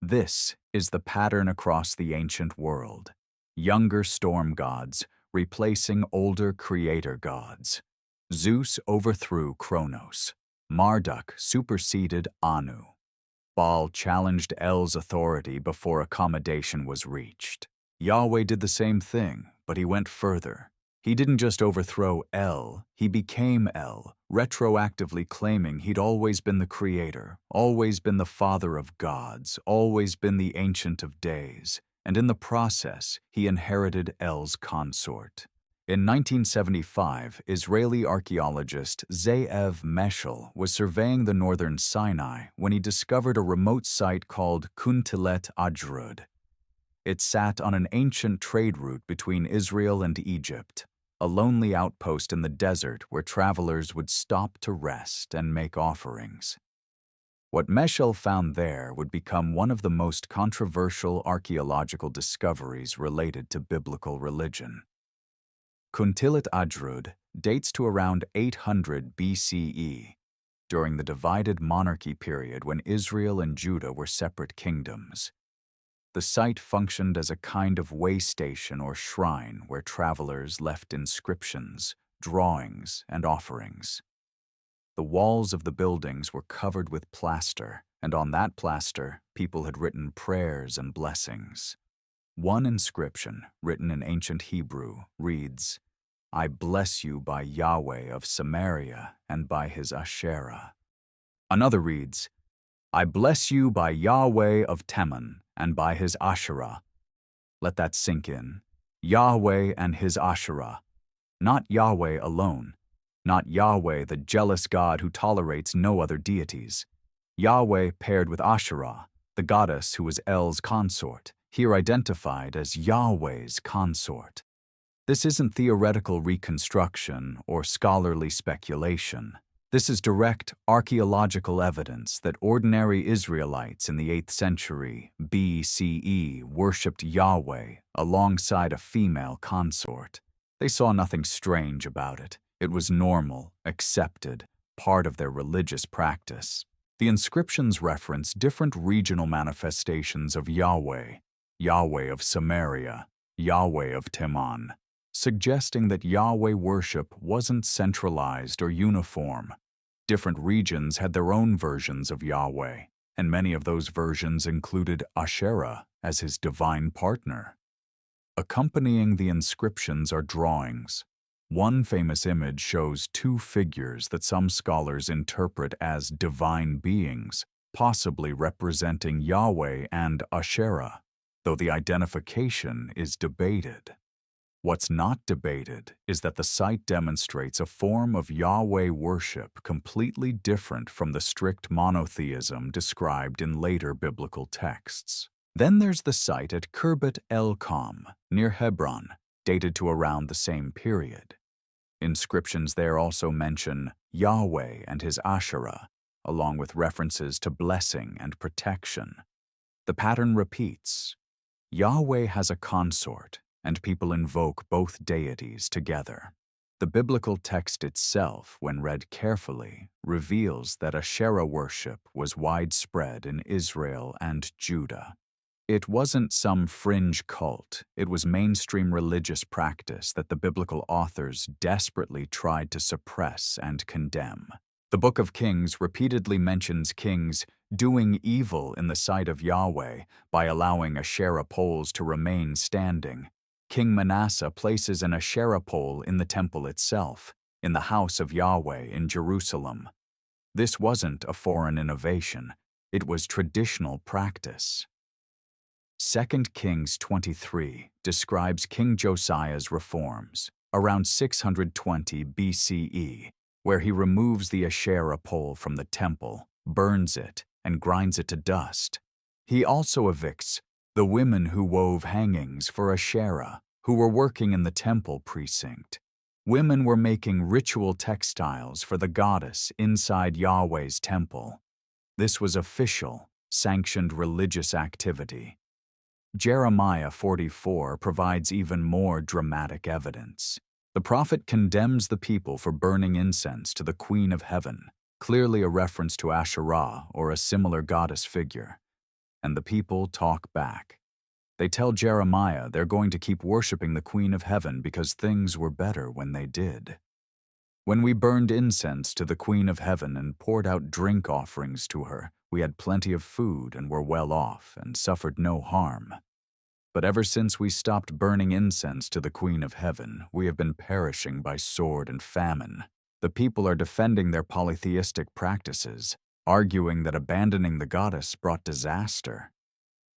This is the pattern across the ancient world. Younger storm gods replacing older creator gods. Zeus overthrew Kronos. Marduk superseded Anu. Baal challenged El's authority before accommodation was reached. Yahweh did the same thing, but he went further. He didn't just overthrow El, he became El, retroactively claiming he'd always been the creator, always been the father of gods, always been the ancient of days, and in the process, he inherited El's consort. In 1975, Israeli archaeologist Ze'ev Meshel was surveying the northern Sinai when he discovered a remote site called Kuntillet Ajrud. It sat on an ancient trade route between Israel and Egypt, a lonely outpost in the desert where travelers would stop to rest and make offerings. What Meshel found there would become one of the most controversial archaeological discoveries related to biblical religion. Kuntillet Ajrud dates to around 800 BCE, during the divided monarchy period when Israel and Judah were separate kingdoms. The site functioned as a kind of way station or shrine where travelers left inscriptions, drawings, and offerings. The walls of the buildings were covered with plaster, and on that plaster, people had written prayers and blessings. One inscription, written in ancient Hebrew, reads, "I bless you by Yahweh of Samaria and by his Asherah." Another reads, "I bless you by Yahweh of Teman and by his Asherah." Let that sink in. Yahweh and his Asherah. Not Yahweh alone. Not Yahweh, the jealous God who tolerates no other deities. Yahweh paired with Asherah, the goddess who was El's consort, here identified as Yahweh's consort. This isn't theoretical reconstruction or scholarly speculation. This is direct archaeological evidence that ordinary Israelites in the 8th century BCE worshipped Yahweh alongside a female consort. They saw nothing strange about it. It was normal, accepted, part of their religious practice. The inscriptions reference different regional manifestations of Yahweh, Yahweh of Samaria, Yahweh of Teman, suggesting that Yahweh worship wasn't centralized or uniform. Different regions had their own versions of Yahweh, and many of those versions included Asherah as his divine partner. Accompanying the inscriptions are drawings. One famous image shows two figures that some scholars interpret as divine beings, possibly representing Yahweh and Asherah, though the identification is debated. What's not debated is that the site demonstrates a form of Yahweh worship completely different from the strict monotheism described in later biblical texts. Then there's the site at Khirbet el-Qam, near Hebron, dated to around the same period. Inscriptions there also mention Yahweh and his Asherah, along with references to blessing and protection. The pattern repeats. Yahweh has a consort, and people invoke both deities together. The biblical text itself, when read carefully, reveals that Asherah worship was widespread in Israel and Judah. It wasn't some fringe cult, it was mainstream religious practice that the biblical authors desperately tried to suppress and condemn. The Book of Kings repeatedly mentions kings doing evil in the sight of Yahweh by allowing Asherah poles to remain standing. King Manasseh places an Asherah pole in the temple itself, in the house of Yahweh in Jerusalem. This wasn't a foreign innovation, it was traditional practice. 2 Kings 23 describes King Josiah's reforms, around 620 BCE, where he removes the Asherah pole from the temple, burns it, and grinds it to dust. He also evicts the women who wove hangings for Asherah, who were working in the temple precinct. Women were making ritual textiles for the goddess inside Yahweh's temple. This was official, sanctioned religious activity. Jeremiah 44 provides even more dramatic evidence. The prophet condemns the people for burning incense to the Queen of Heaven, clearly a reference to Asherah or a similar goddess figure. And the people talk back. They tell Jeremiah they're going to keep worshiping the Queen of Heaven because things were better when they did. When we burned incense to the Queen of Heaven and poured out drink offerings to her, We had plenty of food and were well off and suffered no harm. But ever since we stopped burning incense to the Queen of Heaven, we have been perishing by sword and famine. The people are defending their polytheistic practices, arguing that abandoning the goddess brought disaster.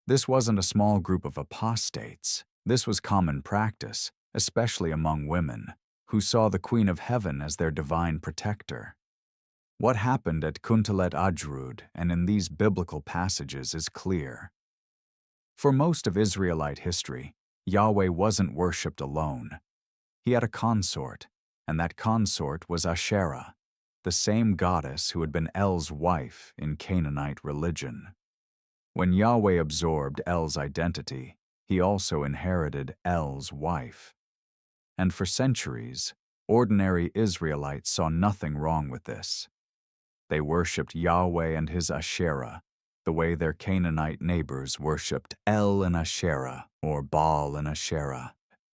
This wasn't a small group of apostates. This was common practice, especially among women, who saw the Queen of Heaven as their divine protector. What happened at Kuntillet Ajrud and in these biblical passages is clear. For most of Israelite history, Yahweh wasn't worshipped alone. He had a consort, and that consort was Asherah, the same goddess who had been El's wife in Canaanite religion. When Yahweh absorbed El's identity, he also inherited El's wife. And for centuries, ordinary Israelites saw nothing wrong with this. They worshipped Yahweh and his Asherah, the way their Canaanite neighbors worshipped El and Asherah, or Baal and Asherah.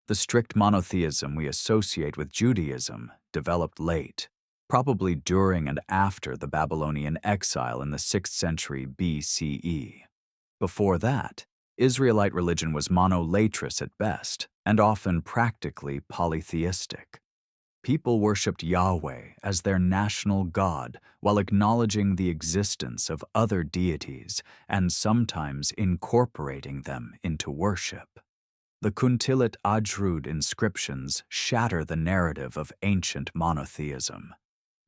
The strict monotheism we associate with Judaism developed late, probably during and after the Babylonian exile in the 6th century BCE. Before that, Israelite religion was monolatrous at best, and often practically polytheistic. People worshipped Yahweh as their national god while acknowledging the existence of other deities and sometimes incorporating them into worship. The Kuntillet Ajrud inscriptions shatter the narrative of ancient monotheism.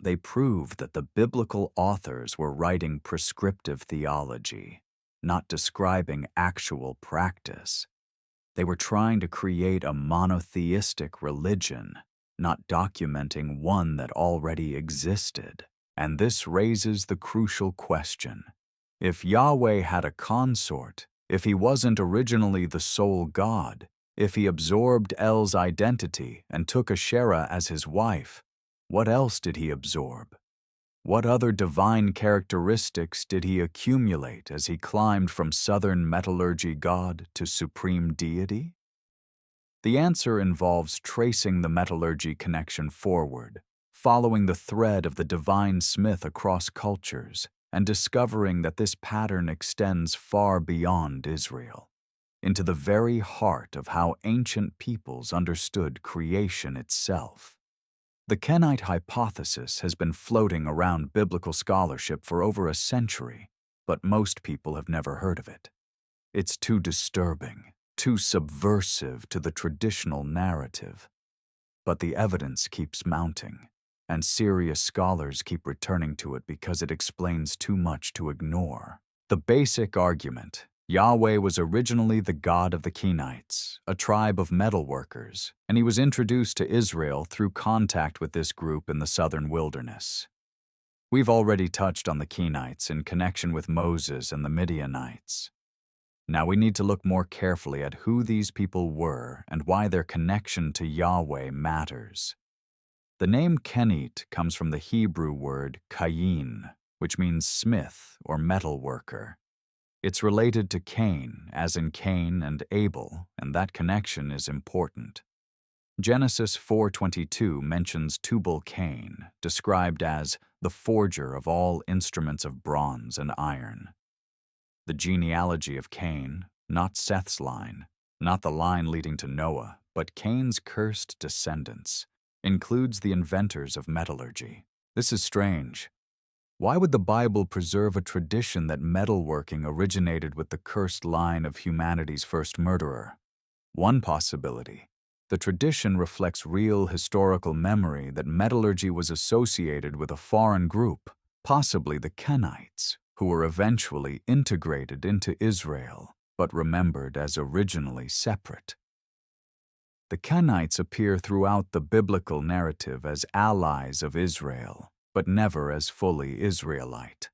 They prove that the biblical authors were writing prescriptive theology, not describing actual practice. They were trying to create a monotheistic religion, not documenting one that already existed. And this raises the crucial question. If Yahweh had a consort, if he wasn't originally the sole god, if he absorbed El's identity and took Asherah as his wife, what else did he absorb? What other divine characteristics did he accumulate as he climbed from southern metallurgy god to supreme deity? The answer involves tracing the metallurgy connection forward, following the thread of the divine smith across cultures, and discovering that this pattern extends far beyond Israel, into the very heart of how ancient peoples understood creation itself. The Kenite hypothesis has been floating around biblical scholarship for over a century, but most people have never heard of it. It's too disturbing, too subversive to the traditional narrative. But the evidence keeps mounting, and serious scholars keep returning to it because it explains too much to ignore. The basic argument: Yahweh was originally the god of the Kenites, a tribe of metalworkers, and he was introduced to Israel through contact with this group in the southern wilderness. We've already touched on the Kenites in connection with Moses and the Midianites. Now we need to look more carefully at who these people were and why their connection to Yahweh matters. The name Kenite comes from the Hebrew word kayin, which means smith or metalworker. It's related to Cain, as in Cain and Abel, and that connection is important. Genesis 4:22 mentions Tubal-Cain, described as the forger of all instruments of bronze and iron. The genealogy of Cain, not Seth's line, not the line leading to Noah, but Cain's cursed descendants, includes the inventors of metallurgy. This is strange. Why would the Bible preserve a tradition that metalworking originated with the cursed line of humanity's first murderer? One possibility: the tradition reflects real historical memory that metallurgy was associated with a foreign group, possibly the Kenites, who were eventually integrated into Israel, but remembered as originally separate. The Kenites appear throughout the biblical narrative as allies of Israel, but never as fully Israelite.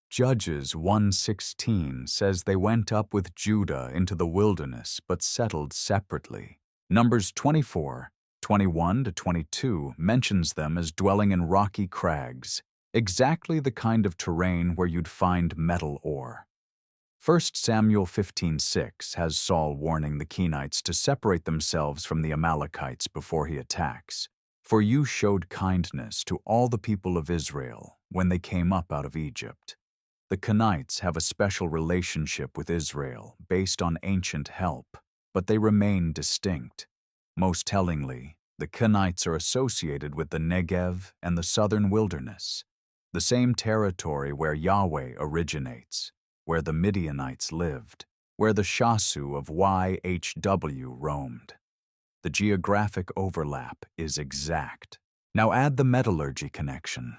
Judges 1:16 says they went up with Judah into the wilderness but settled separately. Numbers 24:21-22 mentions them as dwelling in rocky crags, exactly the kind of terrain where you'd find metal ore. 1 Samuel 15:6 has Saul warning the Kenites to separate themselves from the Amalekites before he attacks. For you showed kindness to all the people of Israel when they came up out of Egypt. The Kenites have a special relationship with Israel based on ancient help, but they remain distinct. Most tellingly, the Kenites are associated with the Negev and the southern wilderness, the same territory where Yahweh originates, where the Midianites lived, where the Shasu of YHW roamed. The geographic overlap is exact. Now add the metallurgy connection.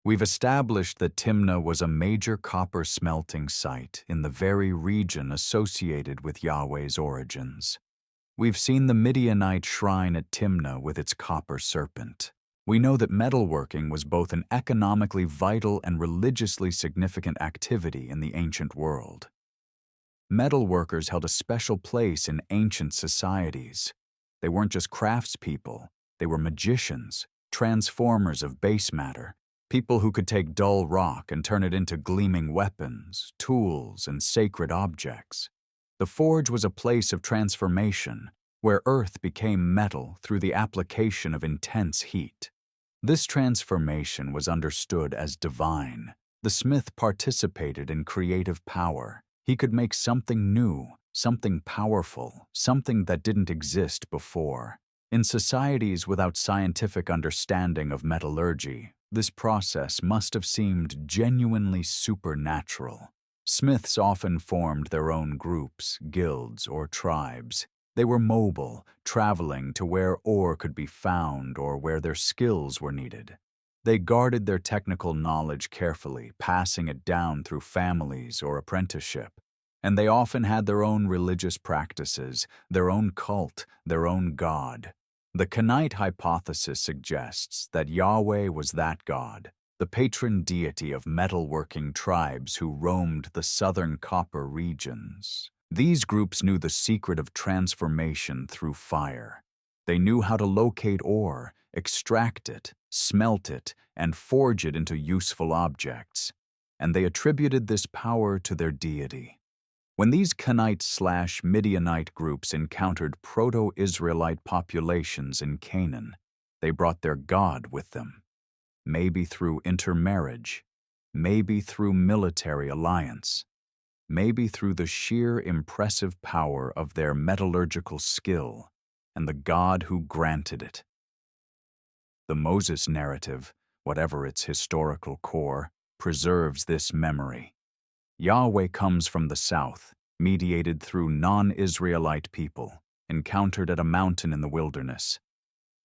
We've established that Timna was a major copper smelting site in the very region associated with Yahweh's origins. We've seen the Midianite shrine at Timna with its copper serpent. We know that metalworking was both an economically vital and religiously significant activity in the ancient world. Metalworkers held a special place in ancient societies. They weren't just craftspeople, they were magicians, transformers of base matter, people who could take dull rock and turn it into gleaming weapons, tools, and sacred objects. The forge was a place of transformation, where earth became metal through the application of intense heat. This transformation was understood as divine. The smith participated in creative power. He could make something new, something powerful, something that didn't exist before. In societies without scientific understanding of metallurgy, this process must have seemed genuinely supernatural. Smiths often formed their own groups, guilds, or tribes. They were mobile, traveling to where ore could be found or where their skills were needed. They guarded their technical knowledge carefully, passing it down through families or apprenticeship. And they often had their own religious practices, their own cult, their own god. The Kenite hypothesis suggests that Yahweh was that god, the patron deity of metalworking tribes who roamed the southern copper regions. These groups knew the secret of transformation through fire. They knew how to locate ore, extract it, smelt it, and forge it into useful objects. And they attributed this power to their deity. When these Kenite/Midianite groups encountered Proto-Israelite populations in Canaan, they brought their god with them. Maybe through intermarriage, maybe through military alliance, maybe through the sheer impressive power of their metallurgical skill and the God who granted it. The Moses narrative, whatever its historical core, preserves this memory. Yahweh comes from the south, mediated through non-Israelite people, encountered at a mountain in the wilderness.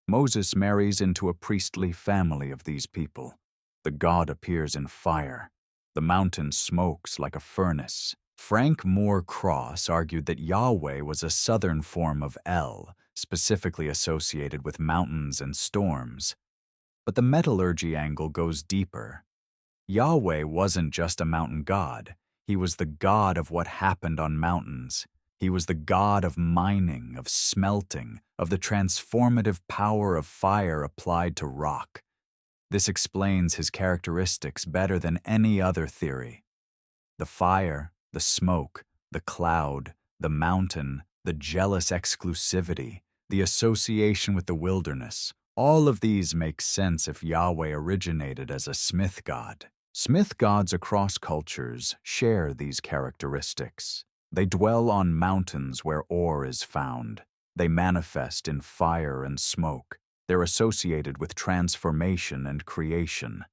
Moses marries into a priestly family of these people. The God appears in fire. The mountain smokes like a furnace. Frank Moore Cross argued that Yahweh was a southern form of El, specifically associated with mountains and storms. But the metallurgy angle goes deeper. Yahweh wasn't just a mountain god. He was the God of what happened on mountains. He was the God of mining, of smelting, of the transformative power of fire applied to rock. This explains his characteristics better than any other theory. The fire, the smoke, the cloud, the mountain, the jealous exclusivity, the association with the wilderness, all of these make sense if Yahweh originated as a smith god. Smith gods across cultures share these characteristics. They dwell on mountains where ore is found. They manifest in fire and smoke. They're associated with transformation and creation.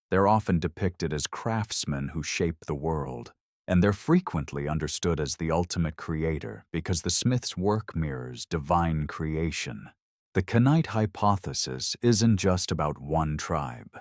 They're often depicted as craftsmen who shape the world. And they're frequently understood as the ultimate creator because the smith's work mirrors divine creation. The Kenite hypothesis isn't just about one tribe.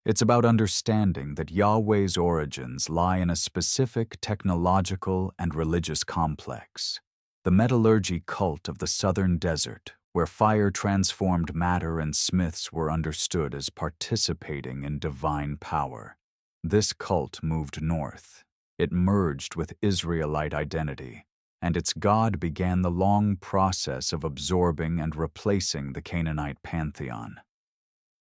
It's about understanding that Yahweh's origins lie in a specific technological and religious complex. The metallurgy cult of the southern desert, where fire transformed matter and smiths were understood as participating in divine power. This cult moved north. It merged with Israelite identity, and its god began the long process of absorbing and replacing the Canaanite pantheon.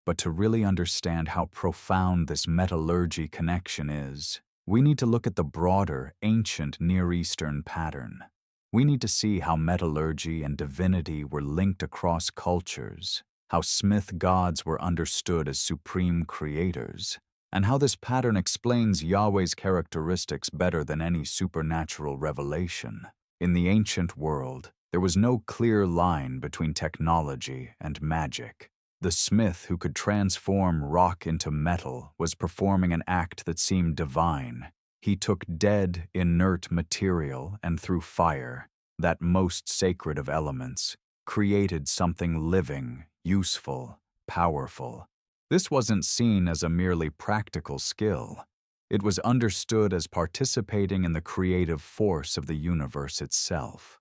But to really understand how profound this metallurgy connection is, we need to look at the broader, ancient Near Eastern pattern. We need to see how metallurgy and divinity were linked across cultures, how smith gods were understood as supreme creators, and how this pattern explains Yahweh's characteristics better than any supernatural revelation. In the ancient world, there was no clear line between technology and magic. The smith who could transform rock into metal was performing an act that seemed divine. He took dead, inert material and through fire, that most sacred of elements, created something living, useful, powerful. This wasn't seen as a merely practical skill. It was understood as participating in the creative force of the universe itself.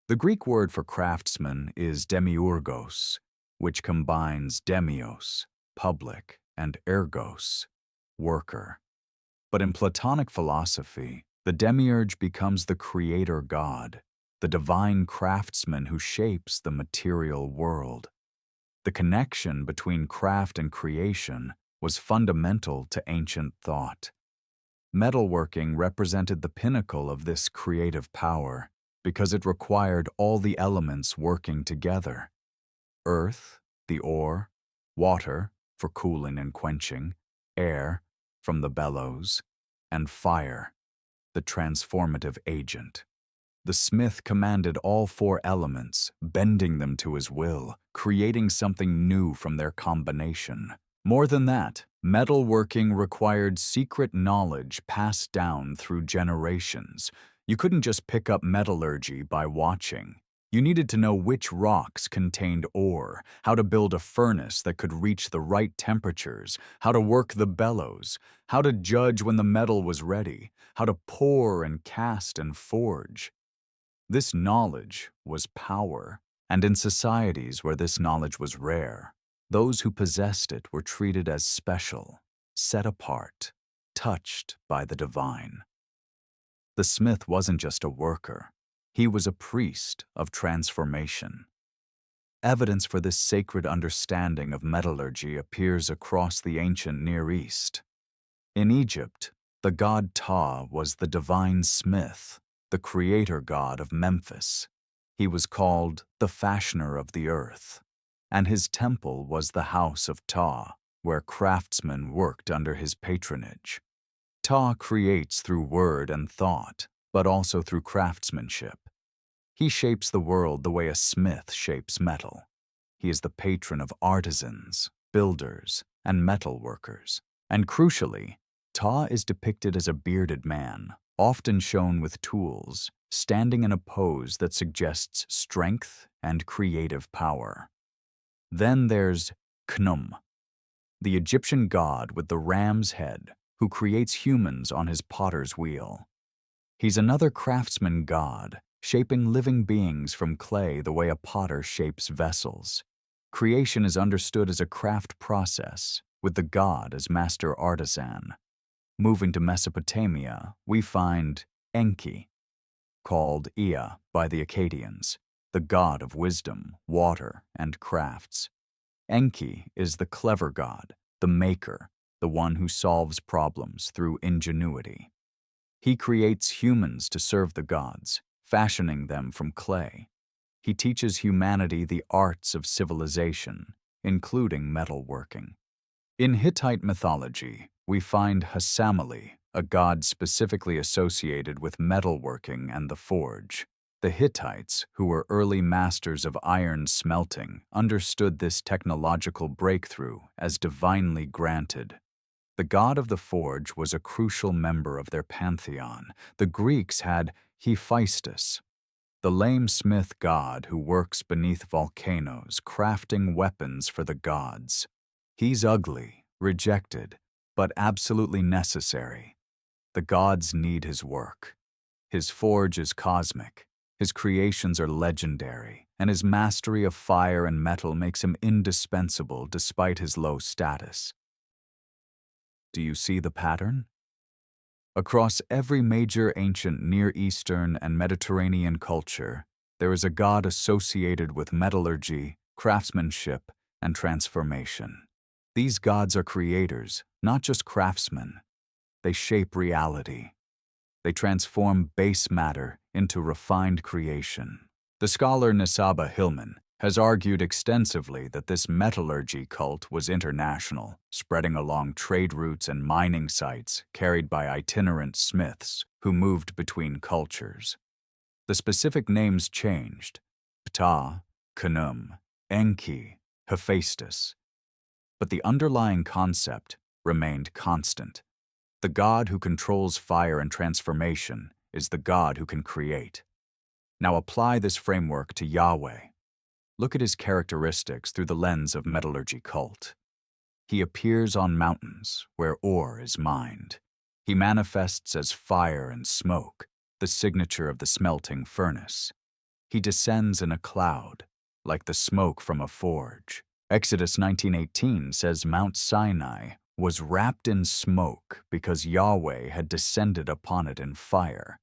The Greek word for craftsman is demiurgos, which combines demios, public, and ergos, worker. But in Platonic philosophy, the demiurge becomes the creator god, the divine craftsman who shapes the material world. The connection between craft and creation was fundamental to ancient thought. Metalworking represented the pinnacle of this creative power because it required all the elements working together. Earth, the ore; water, for cooling and quenching; air, from the bellows; and fire, the transformative agent. The smith commanded all four elements, bending them to his will, creating something new from their combination. More than that, metalworking required secret knowledge passed down through generations. You couldn't just pick up metallurgy by watching. You needed to know which rocks contained ore, how to build a furnace that could reach the right temperatures, how to work the bellows, how to judge when the metal was ready, how to pour and cast and forge. This knowledge was power, and in societies where this knowledge was rare, those who possessed it were treated as special, set apart, touched by the divine. The smith wasn't just a worker. He was a priest of transformation. Evidence for this sacred understanding of metallurgy appears across the ancient Near East. In Egypt, the god Ptah was the divine smith, the creator god of Memphis. He was called the fashioner of the earth, and his temple was the house of Ptah, where craftsmen worked under his patronage. Ptah creates through word and thought, but also through craftsmanship. He shapes the world the way a smith shapes metal. He is the patron of artisans, builders, and metal workers. And crucially, Ptah is depicted as a bearded man, often shown with tools, standing in a pose that suggests strength and creative power. Then there's Khnum, the Egyptian god with the ram's head, who creates humans on his potter's wheel. He's another craftsman god, shaping living beings from clay the way a potter shapes vessels. Creation is understood as a craft process, with the god as master artisan. Moving to Mesopotamia, we find Enki, called Ea by the Akkadians, the god of wisdom, water, and crafts. Enki is the clever god, the maker, the one who solves problems through ingenuity. He creates humans to serve the gods, fashioning them from clay. He teaches humanity the arts of civilization, including metalworking. In Hittite mythology, we find Hasamali, a god specifically associated with metalworking and the forge. The Hittites, who were early masters of iron smelting, understood this technological breakthrough as divinely granted. The god of the forge was a crucial member of their pantheon. The Greeks had Hephaestus, the lame smith god who works beneath volcanoes, crafting weapons for the gods. He's ugly, rejected, but absolutely necessary. The gods need his work. His forge is cosmic, his creations are legendary, and his mastery of fire and metal makes him indispensable despite his low status. Do you see the pattern? Across every major ancient Near Eastern and Mediterranean culture, there is a god associated with metallurgy, craftsmanship, and transformation. These gods are creators, not just craftsmen. They shape reality. They transform base matter into refined creation. The scholar Nisaba Hillman has argued extensively that this metallurgy cult was international, spreading along trade routes and mining sites carried by itinerant smiths who moved between cultures. The specific names changed: Ptah, Khnum, Enki, Hephaestus. But the underlying concept remained constant. The God who controls fire and transformation is the God who can create. Now apply this framework to Yahweh. Look at his characteristics through the lens of metallurgy cult. He appears on mountains where ore is mined. He manifests as fire and smoke, the signature of the smelting furnace. He descends in a cloud, like the smoke from a forge. Exodus 19:18 says Mount Sinai was wrapped in smoke because Yahweh had descended upon it in fire.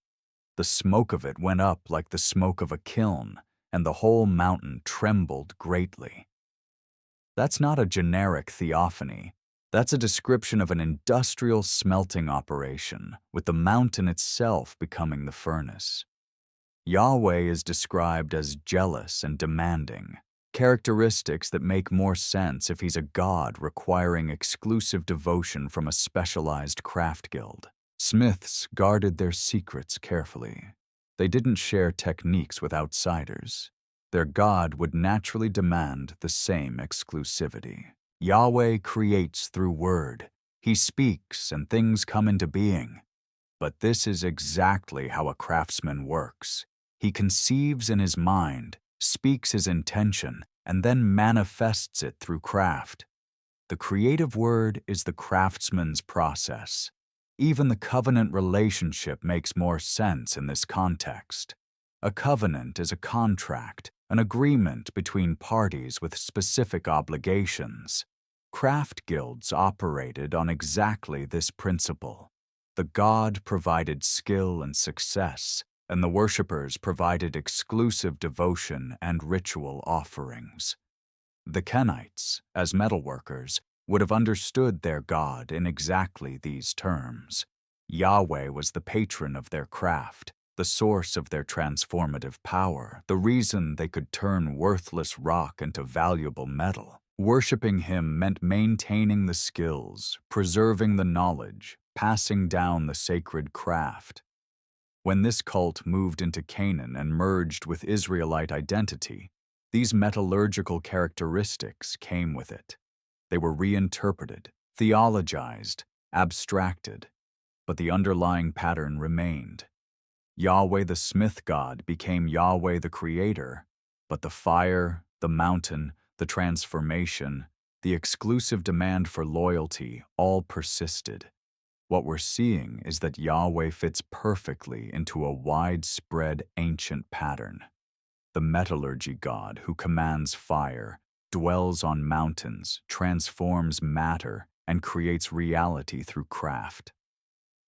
The smoke of it went up like the smoke of a kiln, and the whole mountain trembled greatly. That's not a generic theophany. That's a description of an industrial smelting operation, with the mountain itself becoming the furnace. Yahweh is described as jealous and demanding, characteristics that make more sense if he's a god requiring exclusive devotion from a specialized craft guild. Smiths guarded their secrets carefully. They didn't share techniques with outsiders. Their god would naturally demand the same exclusivity. Yahweh creates through word. He speaks and things come into being. But this is exactly how a craftsman works. He conceives in his mind, speaks his intention, and then manifests it through craft. The creative word is the craftsman's process. Even the covenant relationship makes more sense in this context. A covenant is a contract, an agreement between parties with specific obligations. Craft guilds operated on exactly this principle. The god provided skill and success, and the worshippers provided exclusive devotion and ritual offerings. The Kenites, as metalworkers, would have understood their god in exactly these terms. Yahweh was the patron of their craft, the source of their transformative power, the reason they could turn worthless rock into valuable metal. Worshipping him meant maintaining the skills, preserving the knowledge, passing down the sacred craft. When this cult moved into Canaan and merged with Israelite identity, these metallurgical characteristics came with it. They were reinterpreted, theologized, abstracted, but the underlying pattern remained. Yahweh the smith god became Yahweh the creator, but the fire, the mountain, the transformation, the exclusive demand for loyalty all persisted. What we're seeing is that Yahweh fits perfectly into a widespread ancient pattern. The metallurgy god who commands fire, dwells on mountains, transforms matter, and creates reality through craft.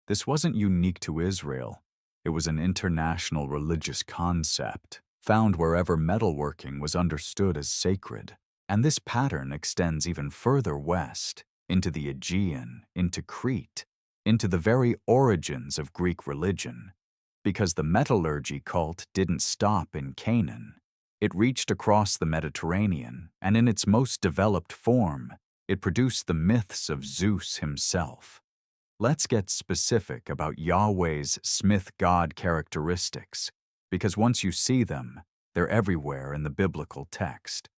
This wasn't unique to Israel. It was an international religious concept, found wherever metalworking was understood as sacred. And this pattern extends even further west, into the Aegean, into Crete, into the very origins of Greek religion. Because the metallurgy cult didn't stop in Canaan. It reached across the Mediterranean, and in its most developed form, it produced the myths of Zeus himself. Let's get specific about Yahweh's smith god characteristics, because once you see them, they're everywhere in the biblical text.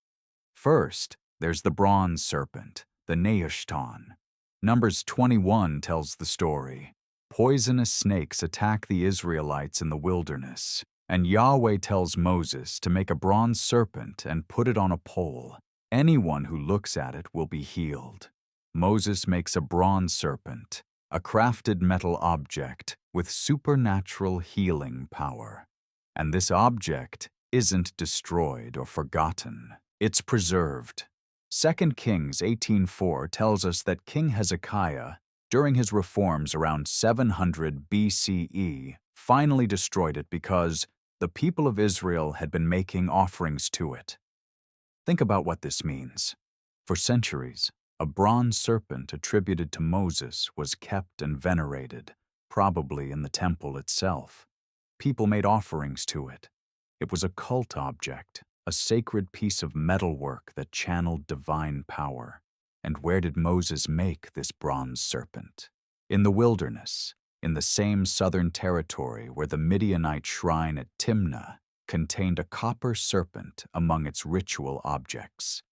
First, there's the bronze serpent, the Nehushtan. Numbers 21 tells the story. Poisonous snakes attack the Israelites in the wilderness, and Yahweh tells Moses to make a bronze serpent and put it on a pole. Anyone who looks at it will be healed. Moses makes a bronze serpent, a crafted metal object with supernatural healing power. And this object isn't destroyed or forgotten. It's preserved. 2 Kings 18:4 tells us that King Hezekiah, during his reforms around 700 BCE, finally destroyed it because the people of Israel had been making offerings to it. Think about what this means. For centuries, a bronze serpent attributed to Moses was kept and venerated, probably in the temple itself. People made offerings to it. It was a cult object, a sacred piece of metalwork that channeled divine power. And where did Moses make this bronze serpent? In the wilderness, in the same southern territory where the Midianite shrine at Timna contained a copper serpent among its ritual objects.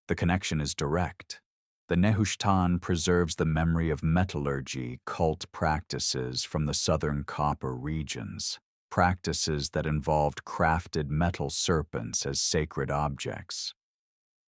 The connection is direct. The Nehushtan preserves the memory of metallurgy cult practices from the southern copper regions, practices that involved crafted metal serpents as sacred objects.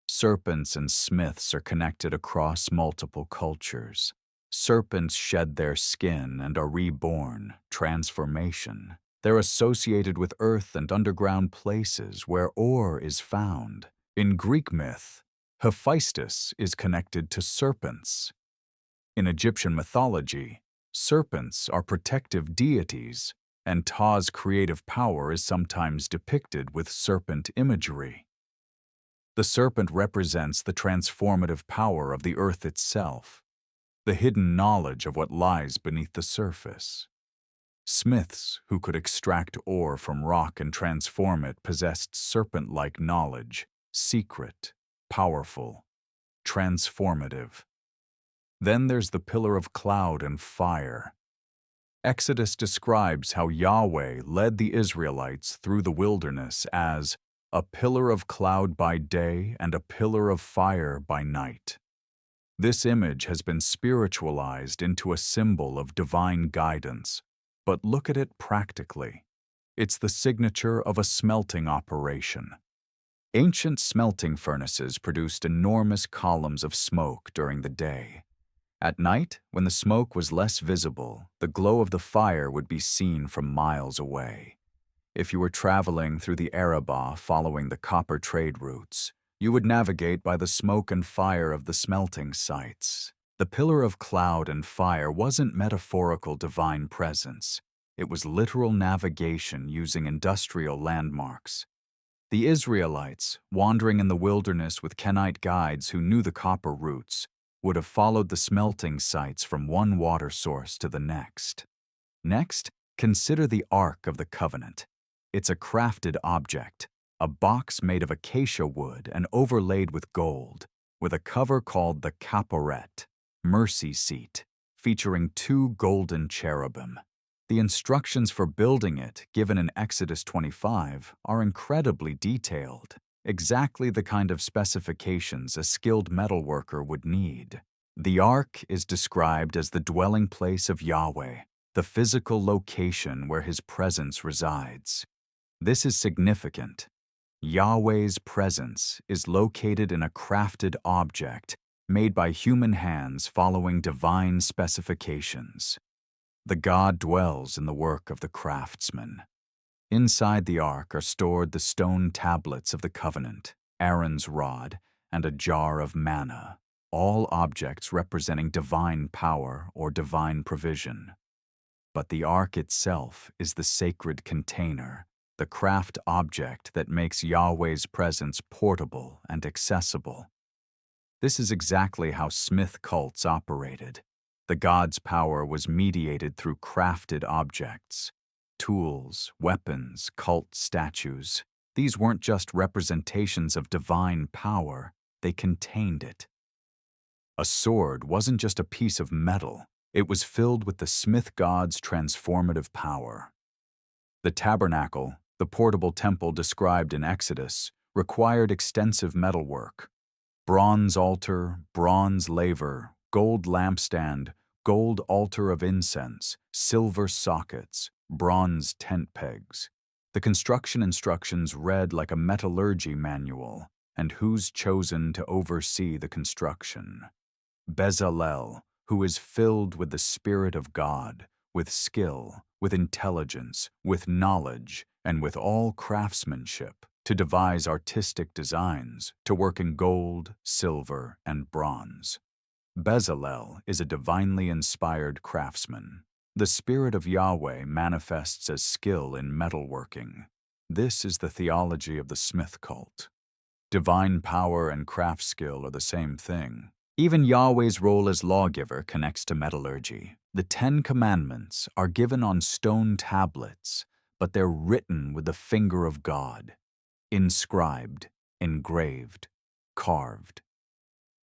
Serpents and smiths are connected across multiple cultures. Serpents shed their skin and are reborn, transformation. They're associated with earth and underground places where ore is found. In Greek myth, Hephaestus is connected to serpents. In Egyptian mythology, serpents are protective deities, and Ptah's creative power is sometimes depicted with serpent imagery. The serpent represents the transformative power of the earth itself, the hidden knowledge of what lies beneath the surface. Smiths who could extract ore from rock and transform it possessed serpent-like knowledge, secret, powerful, transformative. Then there's the pillar of cloud and fire. Exodus describes how Yahweh led the Israelites through the wilderness as a pillar of cloud by day and a pillar of fire by night. This image has been spiritualized into a symbol of divine guidance, but look at it practically. It's the signature of a smelting operation. Ancient smelting furnaces produced enormous columns of smoke during the day. At night, when the smoke was less visible, the glow of the fire would be seen from miles away. If you were traveling through the Arabah following the copper trade routes, you would navigate by the smoke and fire of the smelting sites. The pillar of cloud and fire wasn't metaphorical divine presence. It was literal navigation using industrial landmarks. The Israelites, wandering in the wilderness with Kenite guides who knew the copper routes, would have followed the smelting sites from one water source to the next. Next, consider the Ark of the Covenant. It's a crafted object, a box made of acacia wood and overlaid with gold, with a cover called the Kaporet, mercy seat, featuring 2 golden cherubim. The instructions for building it, given in Exodus 25, are incredibly detailed, exactly the kind of specifications a skilled metalworker would need. The Ark is described as the dwelling place of Yahweh, the physical location where His presence resides. This is significant. Yahweh's presence is located in a crafted object made by human hands following divine specifications. The God dwells in the work of the craftsman. Inside the ark are stored the stone tablets of the covenant, Aaron's rod, and a jar of manna, all objects representing divine power or divine provision. But the ark itself is the sacred container, the craft object that makes Yahweh's presence portable and accessible. This is exactly how Smith cults operated. The god's power was mediated through crafted objects. Tools, weapons, cult statues. These weren't just representations of divine power, they contained it. A sword wasn't just a piece of metal, it was filled with the smith god's transformative power. The tabernacle, the portable temple described in Exodus, required extensive metalwork. Bronze altar, bronze laver, gold lampstand, gold altar of incense, silver sockets, bronze tent pegs. The construction instructions read like a metallurgy manual, and who's chosen to oversee the construction? Bezalel, who is filled with the Spirit of God, with skill, with intelligence, with knowledge, and with all craftsmanship, to devise artistic designs, to work in gold, silver, and bronze. Bezalel is a divinely inspired craftsman. The Spirit of Yahweh manifests as skill in metalworking. This is the theology of the Smith cult. Divine power and craft skill are the same thing. Even Yahweh's role as lawgiver connects to metallurgy. The 10 Commandments are given on stone tablets, but they're written with the finger of God. inscribed, engraved, carved.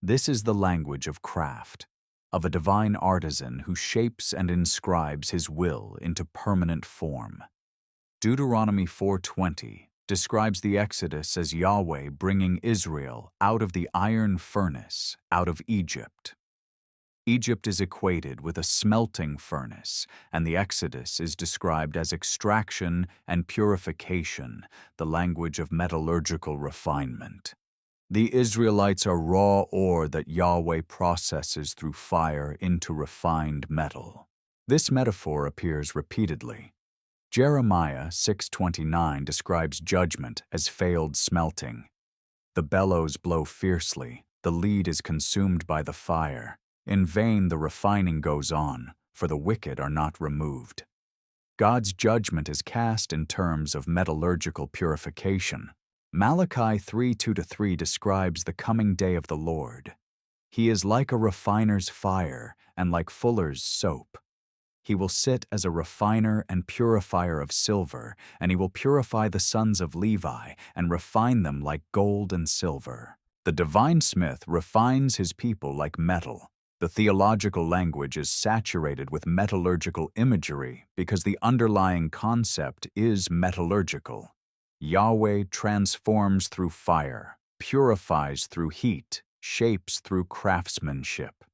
This is the language of craft, of a divine artisan who shapes and inscribes his will into permanent form. Deuteronomy 4:20 describes the Exodus as Yahweh bringing Israel out of the iron furnace, out of Egypt. Egypt is equated with a smelting furnace, and the Exodus is described as extraction and purification, the language of metallurgical refinement. The Israelites are raw ore that Yahweh processes through fire into refined metal. This metaphor appears repeatedly. Jeremiah 6:29 describes judgment as failed smelting. The bellows blow fiercely, the lead is consumed by the fire. In vain the refining goes on, for the wicked are not removed. God's judgment is cast in terms of metallurgical purification. Malachi 3:2-3 describes the coming day of the Lord. He is like a refiner's fire and like fuller's soap. He will sit as a refiner and purifier of silver, and he will purify the sons of Levi and refine them like gold and silver. The divine smith refines his people like metal. The theological language is saturated with metallurgical imagery because the underlying concept is metallurgical. Yahweh transforms through fire, purifies through heat, shapes through craftsmanship.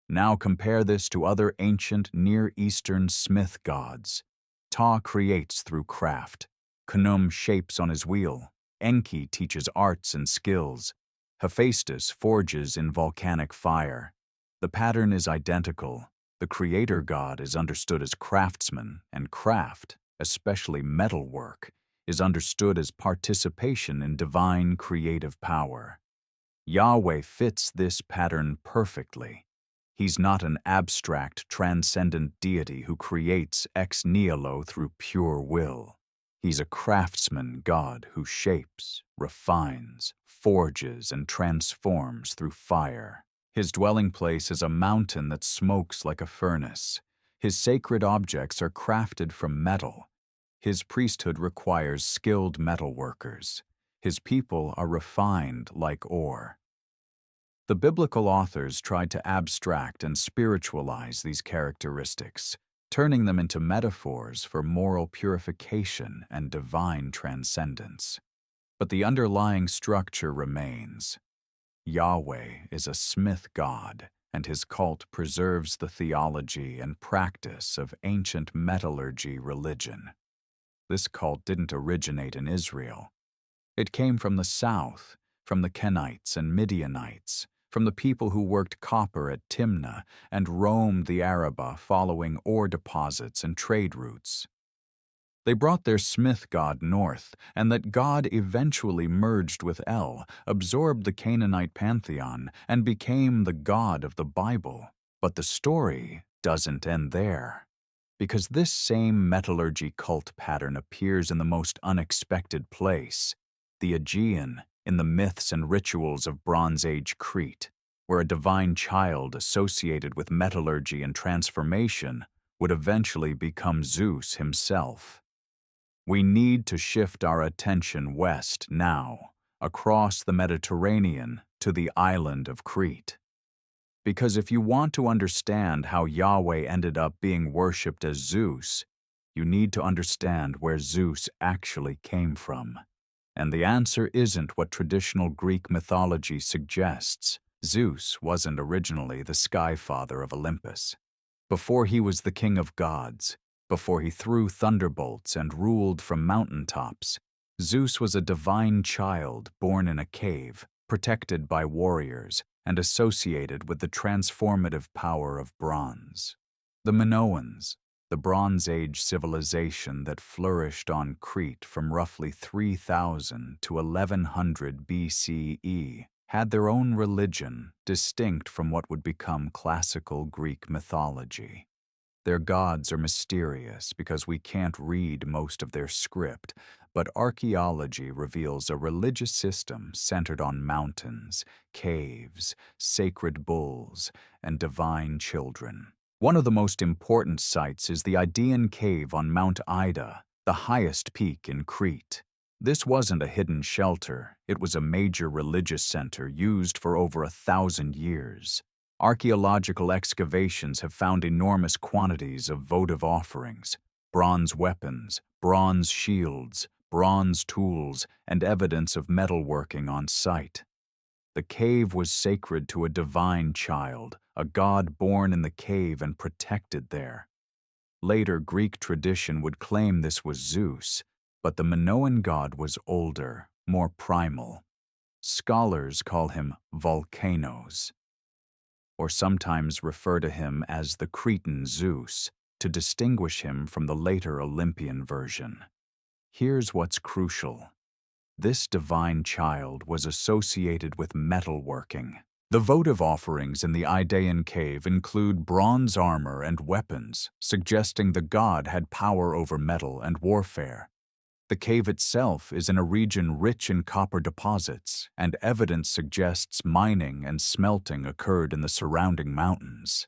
Now compare this to other ancient Near Eastern smith gods. Ptah creates through craft. Khnum shapes on his wheel. Enki teaches arts and skills. Hephaestus forges in volcanic fire. The pattern is identical. The creator god is understood as craftsman, and craft, especially metalwork, is understood as participation in divine creative power. Yahweh fits this pattern perfectly. He's not an abstract, transcendent deity who creates ex nihilo through pure will. He's a craftsman God who shapes, refines, forges, and transforms through fire. His dwelling place is a mountain that smokes like a furnace. His sacred objects are crafted from metal. His priesthood requires skilled metalworkers. His people are refined like ore. The biblical authors tried to abstract and spiritualize these characteristics, turning them into metaphors for moral purification and divine transcendence. But the underlying structure remains. Yahweh is a smith god, and his cult preserves the theology and practice of ancient metallurgy religion. This cult didn't originate in Israel. It came from the south, from the Kenites and Midianites, from the people who worked copper at Timna and roamed the Arabah following ore deposits and trade routes. They brought their smith god north, and that god eventually merged with El, absorbed the Canaanite pantheon, and became the God of the Bible. But the story doesn't end there, because this same metallurgy cult pattern appears in the most unexpected place, the Aegean, in the myths and rituals of Bronze Age Crete, where a divine child associated with metallurgy and transformation would eventually become Zeus himself. We need to shift our attention west now, across the Mediterranean to the island of Crete. Because if you want to understand how Yahweh ended up being worshipped as Zeus, you need to understand where Zeus actually came from. And the answer isn't what traditional Greek mythology suggests. Zeus wasn't originally the sky father of Olympus. Before he was the king of gods, before he threw thunderbolts and ruled from mountaintops, Zeus was a divine child born in a cave, protected by warriors, and associated with the transformative power of bronze. The Minoans, the Bronze Age civilization that flourished on Crete from roughly 3000 to 1100 BCE, had their own religion distinct from what would become classical Greek mythology. Their gods are mysterious because we can't read most of their script, but archaeology reveals a religious system centered on mountains, caves, sacred bulls, and divine children. One of the most important sites is the Idaean cave on Mount Ida, the highest peak in Crete. This wasn't a hidden shelter, it was a major religious center used for over 1,000 years. Archaeological excavations have found enormous quantities of votive offerings, bronze weapons, bronze shields, bronze tools, and evidence of metalworking on site. The cave was sacred to a divine child, a god born in the cave and protected there. Later Greek tradition would claim this was Zeus, but the Minoan god was older, more primal. Scholars call him Volcanos, or sometimes refer to him as the Cretan Zeus, to distinguish him from the later Olympian version. Here's what's crucial. This divine child was associated with metalworking. The votive offerings in the Idaean cave include bronze armor and weapons, suggesting the god had power over metal and warfare. The cave itself is in a region rich in copper deposits, and evidence suggests mining and smelting occurred in the surrounding mountains.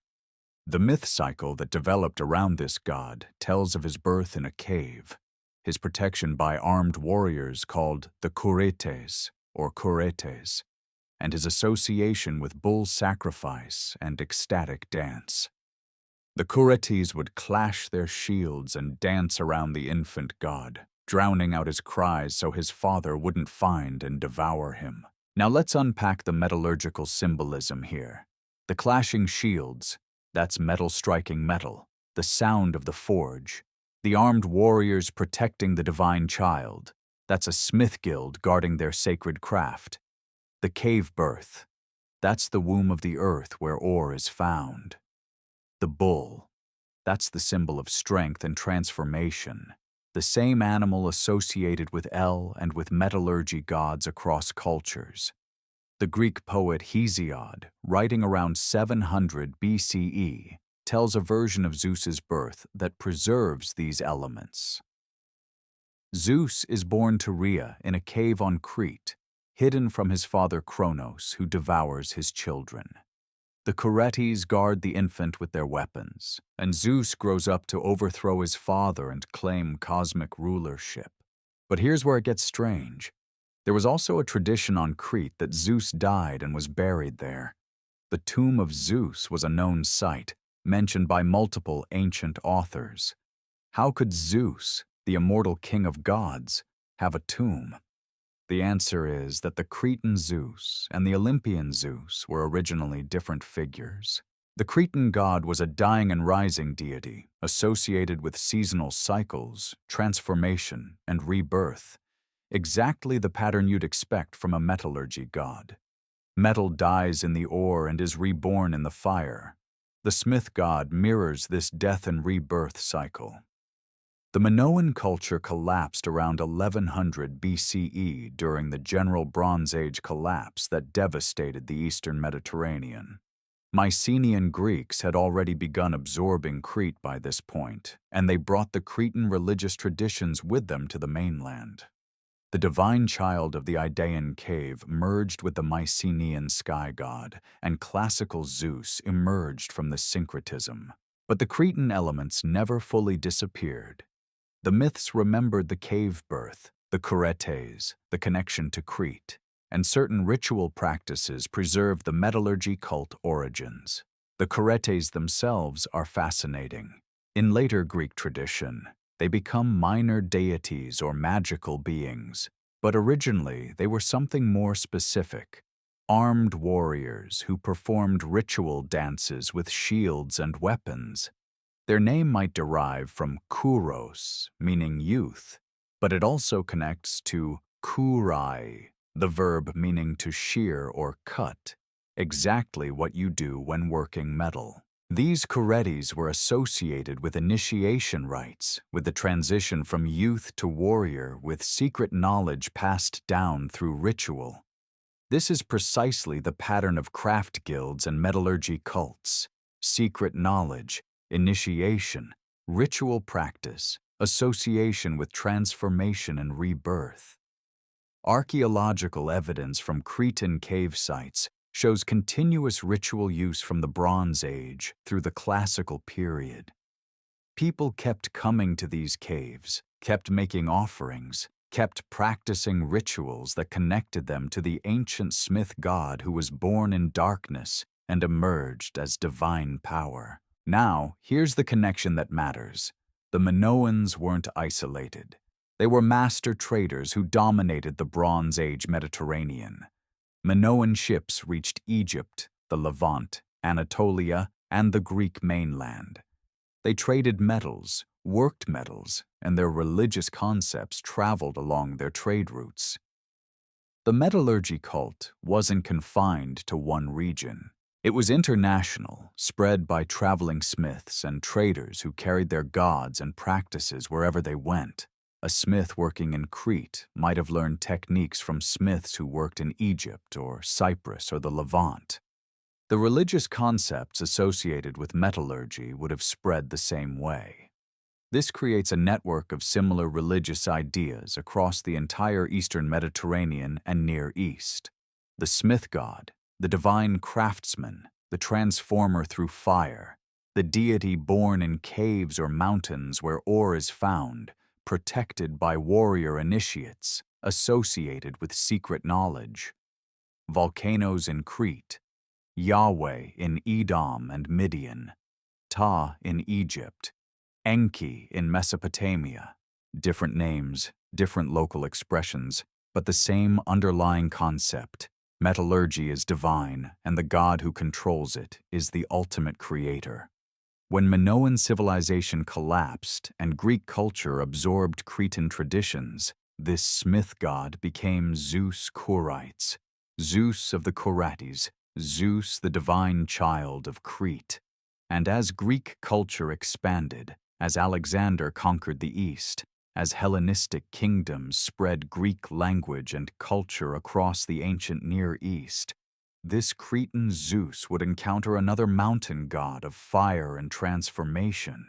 The myth cycle that developed around this god tells of his birth in a cave, his protection by armed warriors called the kuretes or kuretes, and his association with bull sacrifice and ecstatic dance. The kuretes would clash their shields and dance around the infant god, drowning out his cries so his father wouldn't find and devour him. Now let's unpack the metallurgical symbolism here. The clashing shields, that's metal striking metal, the sound of the forge. The armed warriors protecting the divine child, that's a smith guild guarding their sacred craft. The cave birth, that's the womb of the earth where ore is found. The bull, that's the symbol of strength and transformation, the same animal associated with El and with metallurgy gods across cultures. The Greek poet Hesiod, writing around 700 BCE, tells a version of Zeus's birth that preserves these elements. Zeus is born to Rhea in a cave on Crete, hidden from his father Kronos, who devours his children. The kuretes guard the infant with their weapons, and Zeus grows up to overthrow his father and claim cosmic rulership. But here's where it gets strange. There was also a tradition on Crete that Zeus died and was buried there. The tomb of Zeus was a known site, mentioned by multiple ancient authors. How could Zeus, the immortal king of gods, have a tomb? The answer is that the Cretan Zeus and the Olympian Zeus were originally different figures. The Cretan god was a dying and rising deity associated with seasonal cycles, transformation, and rebirth, exactly the pattern you'd expect from a metallurgy god. Metal dies in the ore and is reborn in the fire. The smith god mirrors this death and rebirth cycle. The Minoan culture collapsed around 1100 BCE during the general Bronze Age collapse that devastated the eastern Mediterranean. Mycenaean Greeks had already begun absorbing Crete by this point, and they brought the Cretan religious traditions with them to the mainland. The divine child of the Idaean cave merged with the Mycenaean sky god, and classical Zeus emerged from the syncretism. But the Cretan elements never fully disappeared. The myths remembered the cave birth, the kuretes, the connection to Crete, and certain ritual practices preserve the metallurgy cult origins. The kuretes themselves are fascinating. In later Greek tradition, they become minor deities or magical beings, but originally they were something more specific: armed warriors who performed ritual dances with shields and weapons. Their name might derive from kouros, meaning youth, but it also connects to kourai, the verb meaning to shear or cut, exactly what you do when working metal. These kuretes were associated with initiation rites, with the transition from youth to warrior, with secret knowledge passed down through ritual. This is precisely the pattern of craft guilds and metallurgy cults: secret knowledge, initiation, ritual practice, association with transformation and rebirth. Archaeological evidence from Cretan cave sites shows continuous ritual use from the Bronze Age through the Classical period. People kept coming to these caves, kept making offerings, kept practicing rituals that connected them to the ancient smith god who was born in darkness and emerged as divine power. Now, here's the connection that matters. The Minoans weren't isolated. They were master traders who dominated the Bronze Age Mediterranean. Minoan ships reached Egypt, the Levant, Anatolia, and the Greek mainland. They traded metals, worked metals, and their religious concepts traveled along their trade routes. The metallurgy cult wasn't confined to one region. It was international, spread by traveling smiths and traders who carried their gods and practices wherever they went. A smith working in Crete might have learned techniques from smiths who worked in Egypt or Cyprus or the Levant. The religious concepts associated with metallurgy would have spread the same way. This creates a network of similar religious ideas across the entire Eastern Mediterranean and Near East. The smith god, the divine craftsman, the transformer through fire, the deity born in caves or mountains where ore is found, protected by warrior initiates, associated with secret knowledge. Volcanoes in Crete, Yahweh in Edom and Midian, Ta in Egypt, Enki in Mesopotamia. Different names, different local expressions, but the same underlying concept. Metallurgy is divine, and the god who controls it is the ultimate creator. When Minoan civilization collapsed and Greek culture absorbed Cretan traditions, this smith god became Zeus Kourites, Zeus of the Kourates, Zeus the divine child of Crete. And as Greek culture expanded, as Alexander conquered the East, as Hellenistic kingdoms spread Greek language and culture across the ancient Near East, this Cretan Zeus would encounter another mountain god of fire and transformation.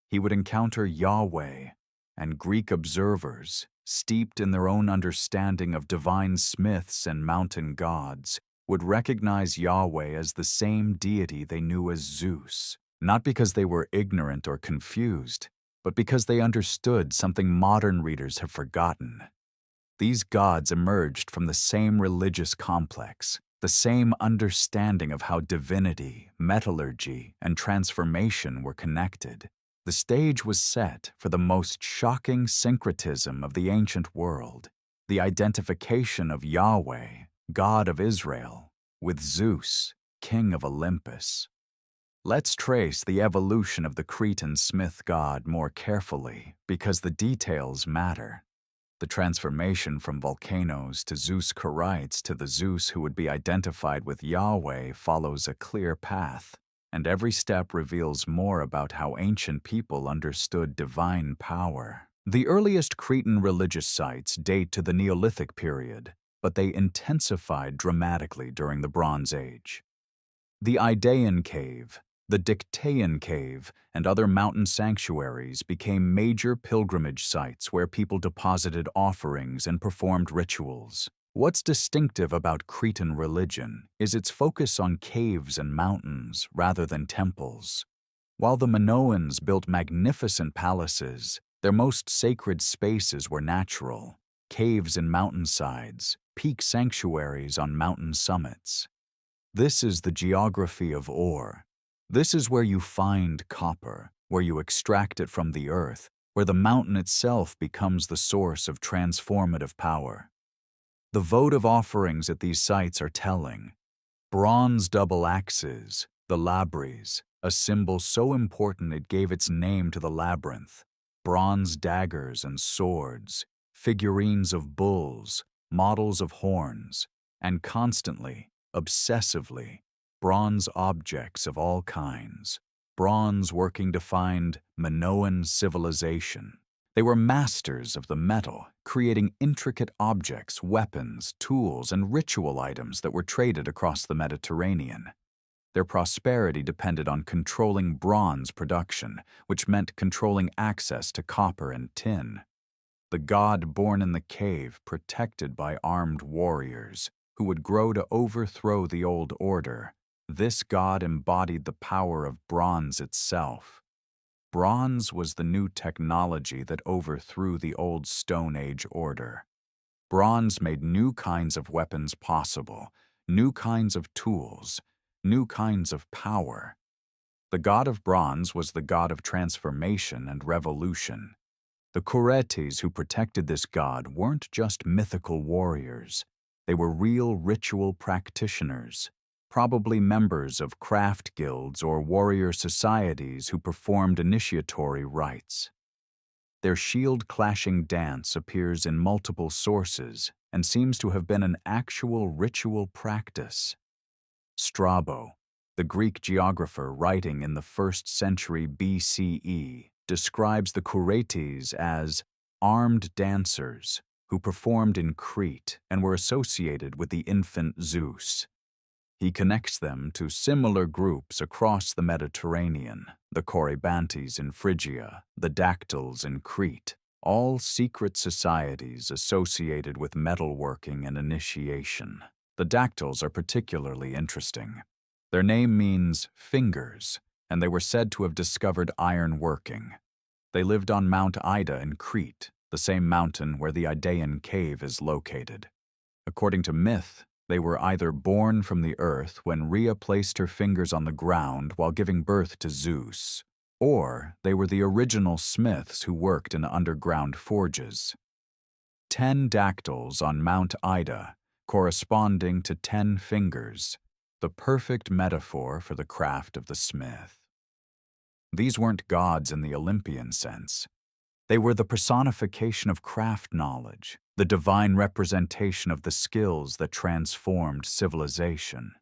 He would encounter Yahweh, and Greek observers, steeped in their own understanding of divine smiths and mountain gods, would recognize Yahweh as the same deity they knew as Zeus, not because they were ignorant or confused, but because they understood something modern readers have forgotten. These gods emerged from the same religious complex, the same understanding of how divinity, metallurgy, and transformation were connected. The stage was set for the most shocking syncretism of the ancient world, the identification of Yahweh, God of Israel, with Zeus, king of Olympus. Let's trace the evolution of the Cretan smith god more carefully because the details matter. The transformation from volcanoes to Zeus Kourites to the Zeus who would be identified with Yahweh follows a clear path, and every step reveals more about how ancient people understood divine power. The earliest Cretan religious sites date to the Neolithic period, but they intensified dramatically during the Bronze Age. The Idaean Cave, the Dictaean Cave, and other mountain sanctuaries became major pilgrimage sites where people deposited offerings and performed rituals. What's distinctive about Cretan religion is its focus on caves and mountains rather than temples. While the Minoans built magnificent palaces, their most sacred spaces were natural: caves and mountainsides, peak sanctuaries on mountain summits. This is the geography of ore. This is where you find copper, where you extract it from the earth, where the mountain itself becomes the source of transformative power. The votive offerings at these sites are telling. Bronze double axes, the labries, a symbol so important it gave its name to the labyrinth. Bronze daggers and swords, figurines of bulls, models of horns, and constantly, obsessively, bronze objects of all kinds. Bronze working defined Minoan civilization. They were masters of the metal, creating intricate objects, weapons, tools, and ritual items that were traded across the Mediterranean. Their prosperity depended on controlling bronze production, which meant controlling access to copper and tin. The god born in the cave, protected by armed warriors, who would grow to overthrow the old order. This god embodied the power of bronze itself. Bronze was the new technology that overthrew the old Stone Age order. Bronze made new kinds of weapons possible, new kinds of tools, new kinds of power. The god of bronze was the god of transformation and revolution. The Kuretes who protected this god weren't just mythical warriors. They were real ritual practitioners, probably members of craft guilds or warrior societies who performed initiatory rites. Their shield-clashing dance appears in multiple sources and seems to have been an actual ritual practice. Strabo, the Greek geographer writing in the 1st century BCE, describes the Kuretes as armed dancers who performed in Crete and were associated with the infant Zeus. He connects them to similar groups across the Mediterranean, the Corybantes in Phrygia, the Dactyls in Crete, all secret societies associated with metalworking and initiation. The Dactyls are particularly interesting. Their name means fingers, and they were said to have discovered iron working. They lived on Mount Ida in Crete, the same mountain where the Idaean cave is located. According to myth, they were either born from the earth when Rhea placed her fingers on the ground while giving birth to Zeus, or they were the original smiths who worked in underground forges. 10 dactyls on Mount Ida, corresponding to 10 fingers, the perfect metaphor for the craft of the smith. These weren't gods in the Olympian sense. They were the personification of craft knowledge, the divine representation of the skills that transformed civilization.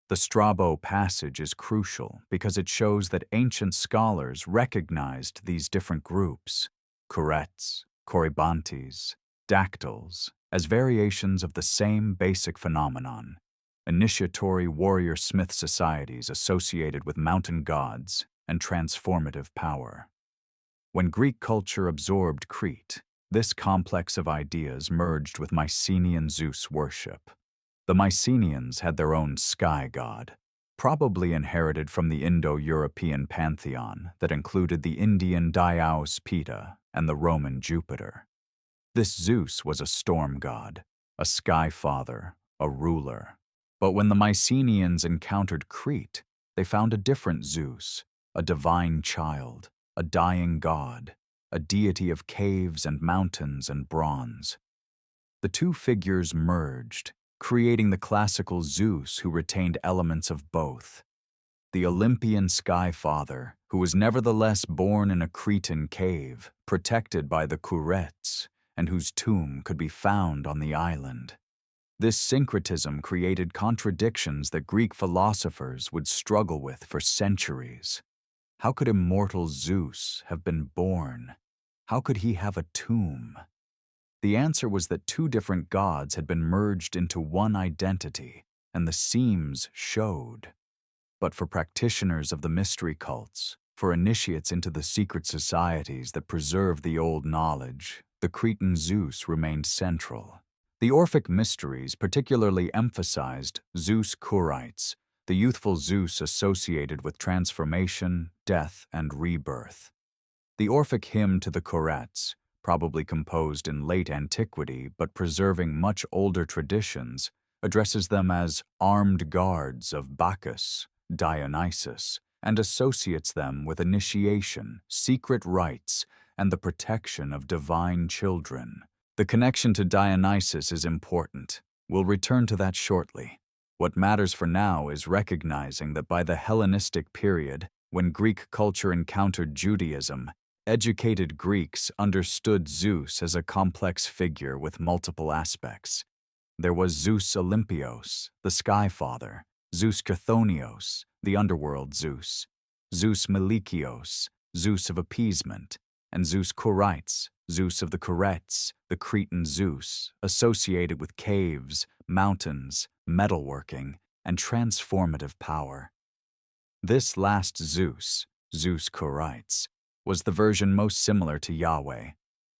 The Strabo passage is crucial because it shows that ancient scholars recognized these different groups, Kuretes, Corybantes, Dactyls, as variations of the same basic phenomenon, initiatory warrior-smith societies associated with mountain gods and transformative power. When Greek culture absorbed Crete, this complex of ideas merged with Mycenaean Zeus worship. The Mycenaeans had their own sky god, probably inherited from the Indo-European pantheon that included the Indian Dyaus Pita and the Roman Jupiter. This Zeus was a storm god, a sky father, a ruler. But when the Mycenaeans encountered Crete, they found a different Zeus, a divine child, a dying god, a deity of caves and mountains and bronze. The two figures merged, creating the classical Zeus who retained elements of both. The Olympian sky father, who was nevertheless born in a Cretan cave, protected by the Kuretes, and whose tomb could be found on the island. This syncretism created contradictions that Greek philosophers would struggle with for centuries. How could immortal Zeus have been born? How could he have a tomb? The answer was that two different gods had been merged into one identity, and the seams showed. But for practitioners of the mystery cults, for initiates into the secret societies that preserved the old knowledge, the Cretan Zeus remained central. The Orphic mysteries particularly emphasized Zeus Kurites, the youthful Zeus associated with transformation, death, and rebirth. The Orphic hymn to the Kuretes, probably composed in late antiquity but preserving much older traditions, addresses them as armed guards of Bacchus, Dionysus, and associates them with initiation, secret rites, and the protection of divine children. The connection to Dionysus is important. We'll return to that shortly. What matters for now is recognizing that by the Hellenistic period, when Greek culture encountered Judaism, educated Greeks understood Zeus as a complex figure with multiple aspects. There was Zeus Olympios, the sky father, Zeus Chthonios, the underworld Zeus, Zeus Melikios, Zeus of appeasement, and Zeus Kurites, Zeus of the Kuretes, the Cretan Zeus, associated with caves, mountains, metalworking, and transformative power. This last Zeus, Zeus Kurites, was the version most similar to Yahweh.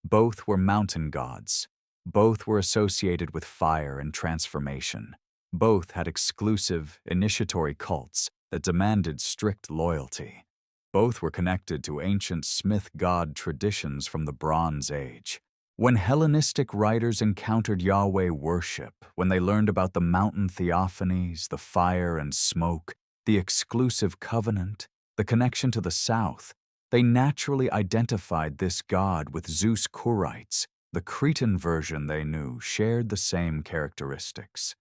Both were mountain gods. Both were associated with fire and transformation. Both had exclusive, initiatory cults that demanded strict loyalty. Both were connected to ancient smith-god traditions from the Bronze Age. When Hellenistic writers encountered Yahweh worship, when they learned about the mountain theophanies, the fire and smoke, the exclusive covenant, the connection to the south, they naturally identified this god with Zeus Kurites. The Cretan version they knew shared the same characteristics.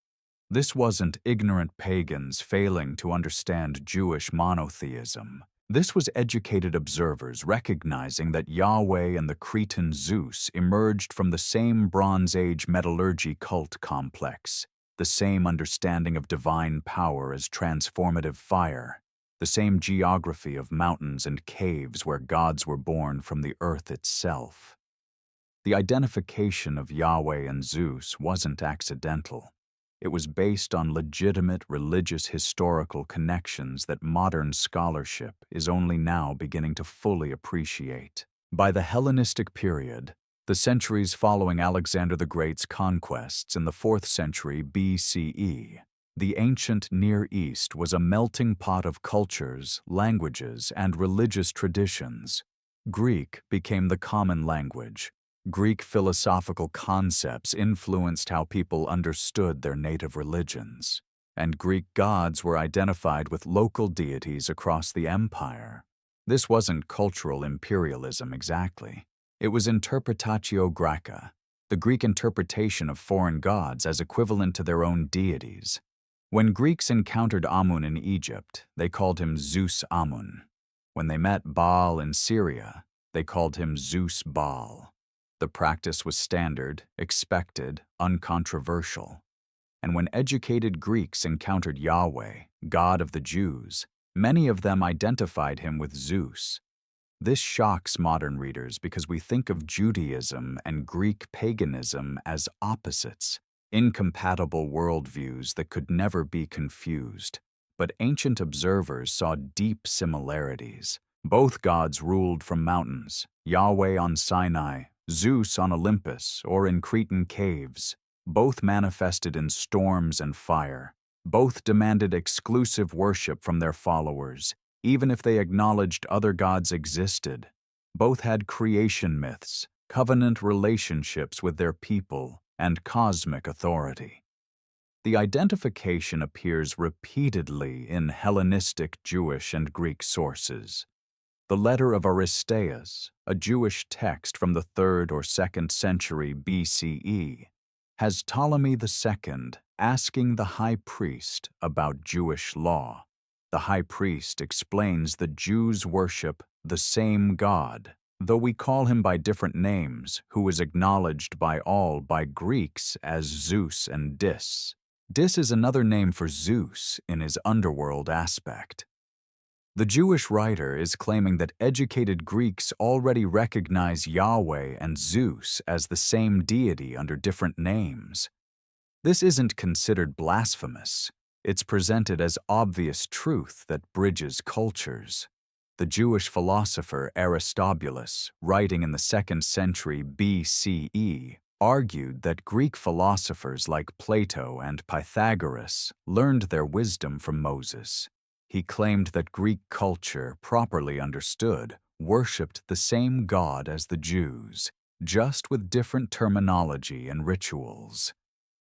This wasn't ignorant pagans failing to understand Jewish monotheism. This was educated observers recognizing that Yahweh and the Cretan Zeus emerged from the same Bronze Age metallurgy cult complex, the same understanding of divine power as transformative fire, the same geography of mountains and caves where gods were born from the earth itself. The identification of Yahweh and Zeus wasn't accidental. It was based on legitimate religious historical connections that modern scholarship is only now beginning to fully appreciate. By the Hellenistic period, the centuries following Alexander the Great's conquests in the 4th century BCE, the ancient Near East was a melting pot of cultures, languages, and religious traditions. Greek became the common language. Greek philosophical concepts influenced how people understood their native religions, and Greek gods were identified with local deities across the empire. This wasn't cultural imperialism exactly. It was interpretatio Graeca, the Greek interpretation of foreign gods as equivalent to their own deities. When Greeks encountered Amun in Egypt, they called him Zeus Amun. When they met Baal in Syria, they called him Zeus Baal. The practice was standard, expected, uncontroversial. And when educated Greeks encountered Yahweh, God of the Jews, many of them identified him with Zeus. This shocks modern readers because we think of Judaism and Greek paganism as opposites, incompatible worldviews that could never be confused. But ancient observers saw deep similarities. Both gods ruled from mountains, Yahweh on Sinai, Zeus on Olympus or in Cretan caves. Both manifested in storms and fire. Both demanded exclusive worship from their followers, even if they acknowledged other gods existed. Both had creation myths, covenant relationships with their people, and cosmic authority. The identification appears repeatedly in Hellenistic Jewish and Greek sources. The letter of Aristeas, a Jewish text from the 3rd or 2nd century BCE, has Ptolemy II asking the high priest about Jewish law. The high priest explains that Jews worship the same God, though we call him by different names, who is acknowledged by all by Greeks as Zeus and Dis. Dis is another name for Zeus in his underworld aspect. The Jewish writer is claiming that educated Greeks already recognize Yahweh and Zeus as the same deity under different names. This isn't considered blasphemous. It's presented as obvious truth that bridges cultures. The Jewish philosopher Aristobulus, writing in the 2nd century BCE, argued that Greek philosophers like Plato and Pythagoras learned their wisdom from Moses. He claimed that Greek culture, properly understood, worshipped the same God as the Jews, just with different terminology and rituals.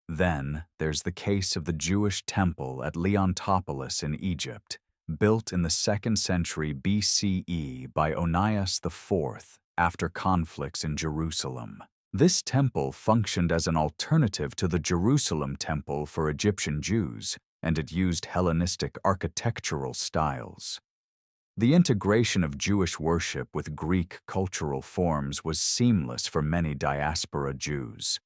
Then there's the case of the Jewish temple at Leontopolis in Egypt, built in the 2nd century BCE by Onias IV after conflicts in Jerusalem. This temple functioned as an alternative to the Jerusalem temple for Egyptian Jews, and it used Hellenistic architectural styles. The integration of Jewish worship with Greek cultural forms was seamless for many diaspora Jews.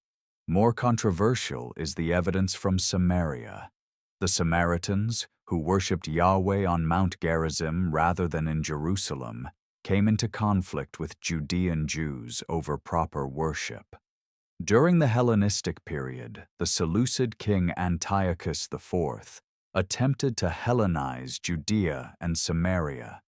More controversial is the evidence from Samaria. The Samaritans, who worshipped Yahweh on Mount Gerizim rather than in Jerusalem, came into conflict with Judean Jews over proper worship. During the Hellenistic period, the Seleucid king Antiochus IV attempted to Hellenize Judea and Samaria.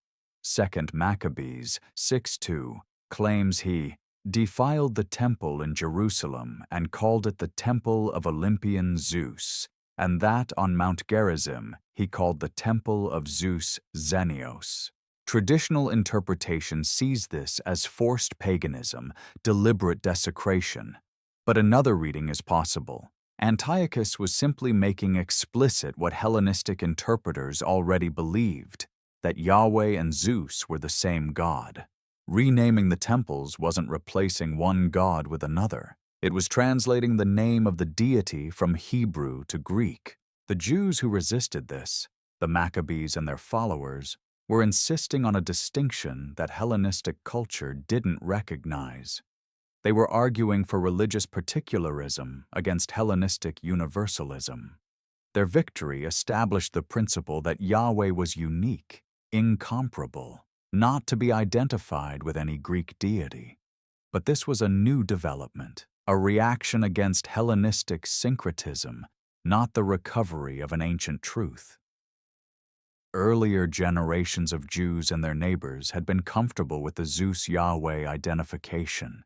2 Maccabees 6:2 claims he defiled the temple in Jerusalem and called it the temple of Olympian Zeus, and that on Mount Gerizim he called the temple of Zeus Xenios. Traditional interpretation sees this as forced paganism, deliberate desecration. But another reading is possible. Antiochus was simply making explicit what Hellenistic interpreters already believed, that Yahweh and Zeus were the same god. Renaming the temples wasn't replacing one god with another. It was translating the name of the deity from Hebrew to Greek. The Jews who resisted this, the Maccabees and their followers, were insisting on a distinction that Hellenistic culture didn't recognize. They were arguing for religious particularism against Hellenistic universalism. Their victory established the principle that Yahweh was unique, incomparable, not to be identified with any Greek deity. But this was a new development, a reaction against Hellenistic syncretism, not the recovery of an ancient truth. Earlier generations of Jews and their neighbors had been comfortable with the Zeus-Yahweh identification.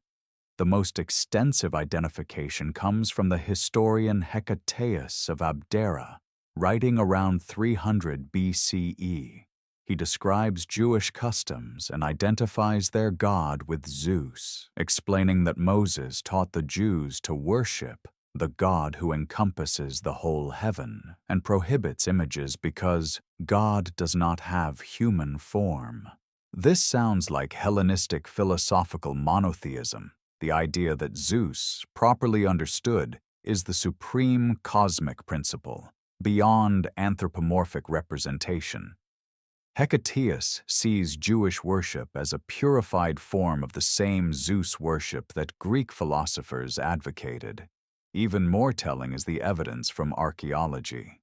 The most extensive identification comes from the historian Hecataeus of Abdera, writing around 300 BCE. He describes Jewish customs and identifies their god with Zeus, explaining that Moses taught the Jews to worship the God who encompasses the whole heaven and prohibits images because God does not have human form. This sounds like Hellenistic philosophical monotheism, the idea that Zeus, properly understood, is the supreme cosmic principle, beyond anthropomorphic representation. Hecataeus sees Jewish worship as a purified form of the same Zeus worship that Greek philosophers advocated. Even more telling is the evidence from archaeology.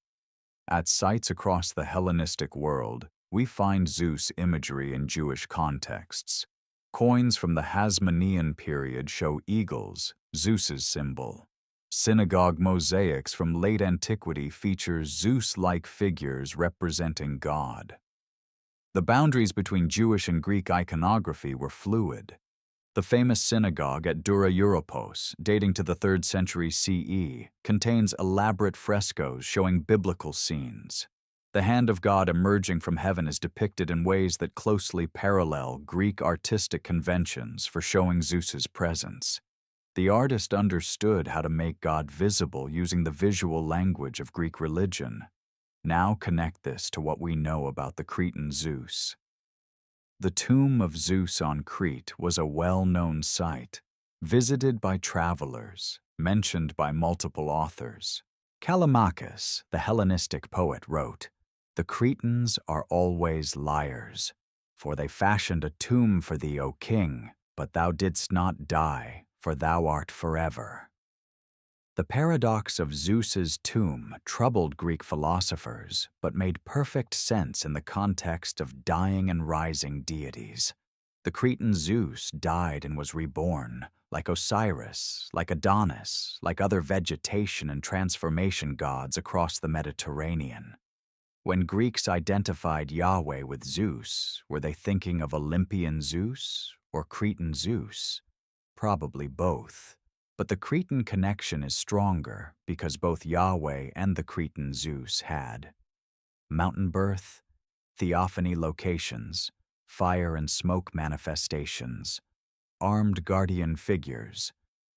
At sites across the Hellenistic world, we find Zeus imagery in Jewish contexts. Coins from the Hasmonean period show eagles, Zeus's symbol. Synagogue mosaics from late antiquity feature Zeus-like figures representing God. The boundaries between Jewish and Greek iconography were fluid. The famous synagogue at Dura Europos, dating to the 3rd century CE, contains elaborate frescoes showing biblical scenes. The hand of God emerging from heaven is depicted in ways that closely parallel Greek artistic conventions for showing Zeus's presence. The artist understood how to make God visible using the visual language of Greek religion. Now connect this to what we know about the Cretan Zeus. The tomb of Zeus on Crete was a well-known site, visited by travelers, mentioned by multiple authors. Callimachus, the Hellenistic poet, wrote, "The Cretans are always liars, for they fashioned a tomb for thee, O king, but thou didst not die, for thou art forever." The paradox of Zeus's tomb troubled Greek philosophers, but made perfect sense in the context of dying and rising deities. The Cretan Zeus died and was reborn, like Osiris, like Adonis, like other vegetation and transformation gods across the Mediterranean. When Greeks identified Yahweh with Zeus, were they thinking of Olympian Zeus or Cretan Zeus? Probably both. But the Cretan connection is stronger because both Yahweh and the Cretan Zeus had mountain birth, theophany locations, fire and smoke manifestations, armed guardian figures,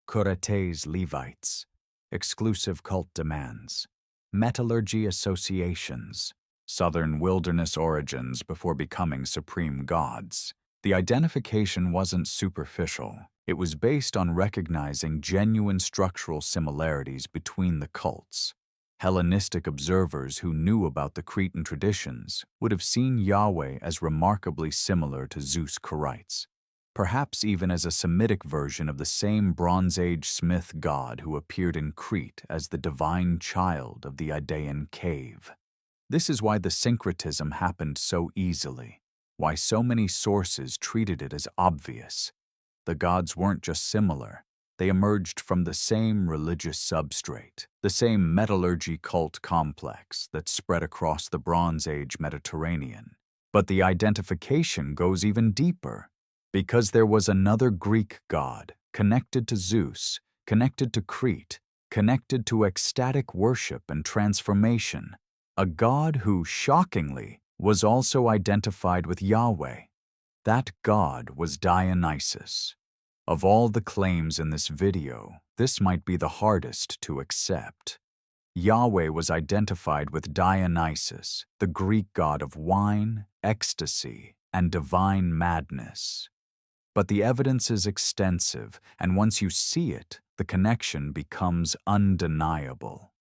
Korates Levites, exclusive cult demands, metallurgy associations, southern wilderness origins before becoming supreme gods. The identification wasn't superficial. It was based on recognizing genuine structural similarities between the cults. Hellenistic observers who knew about the Cretan traditions would have seen Yahweh as remarkably similar to Zeus Karites, perhaps even as a Semitic version of the same Bronze Age smith god who appeared in Crete as the divine child of the Idaean cave. This is why the syncretism happened so easily, why so many sources treated it as obvious. The gods weren't just similar, they emerged from the same religious substrate, the same metallurgy cult complex that spread across the Bronze Age Mediterranean. But the identification goes even deeper, because there was another Greek god connected to Zeus, connected to Crete, connected to ecstatic worship and transformation, a god who, shockingly, was also identified with Yahweh. That god was Dionysus. Of all the claims in this video, this might be the hardest to accept. Yahweh was identified with Dionysus, the Greek god of wine, ecstasy, and divine madness. But the evidence is extensive, and once you see it, the connection becomes undeniable.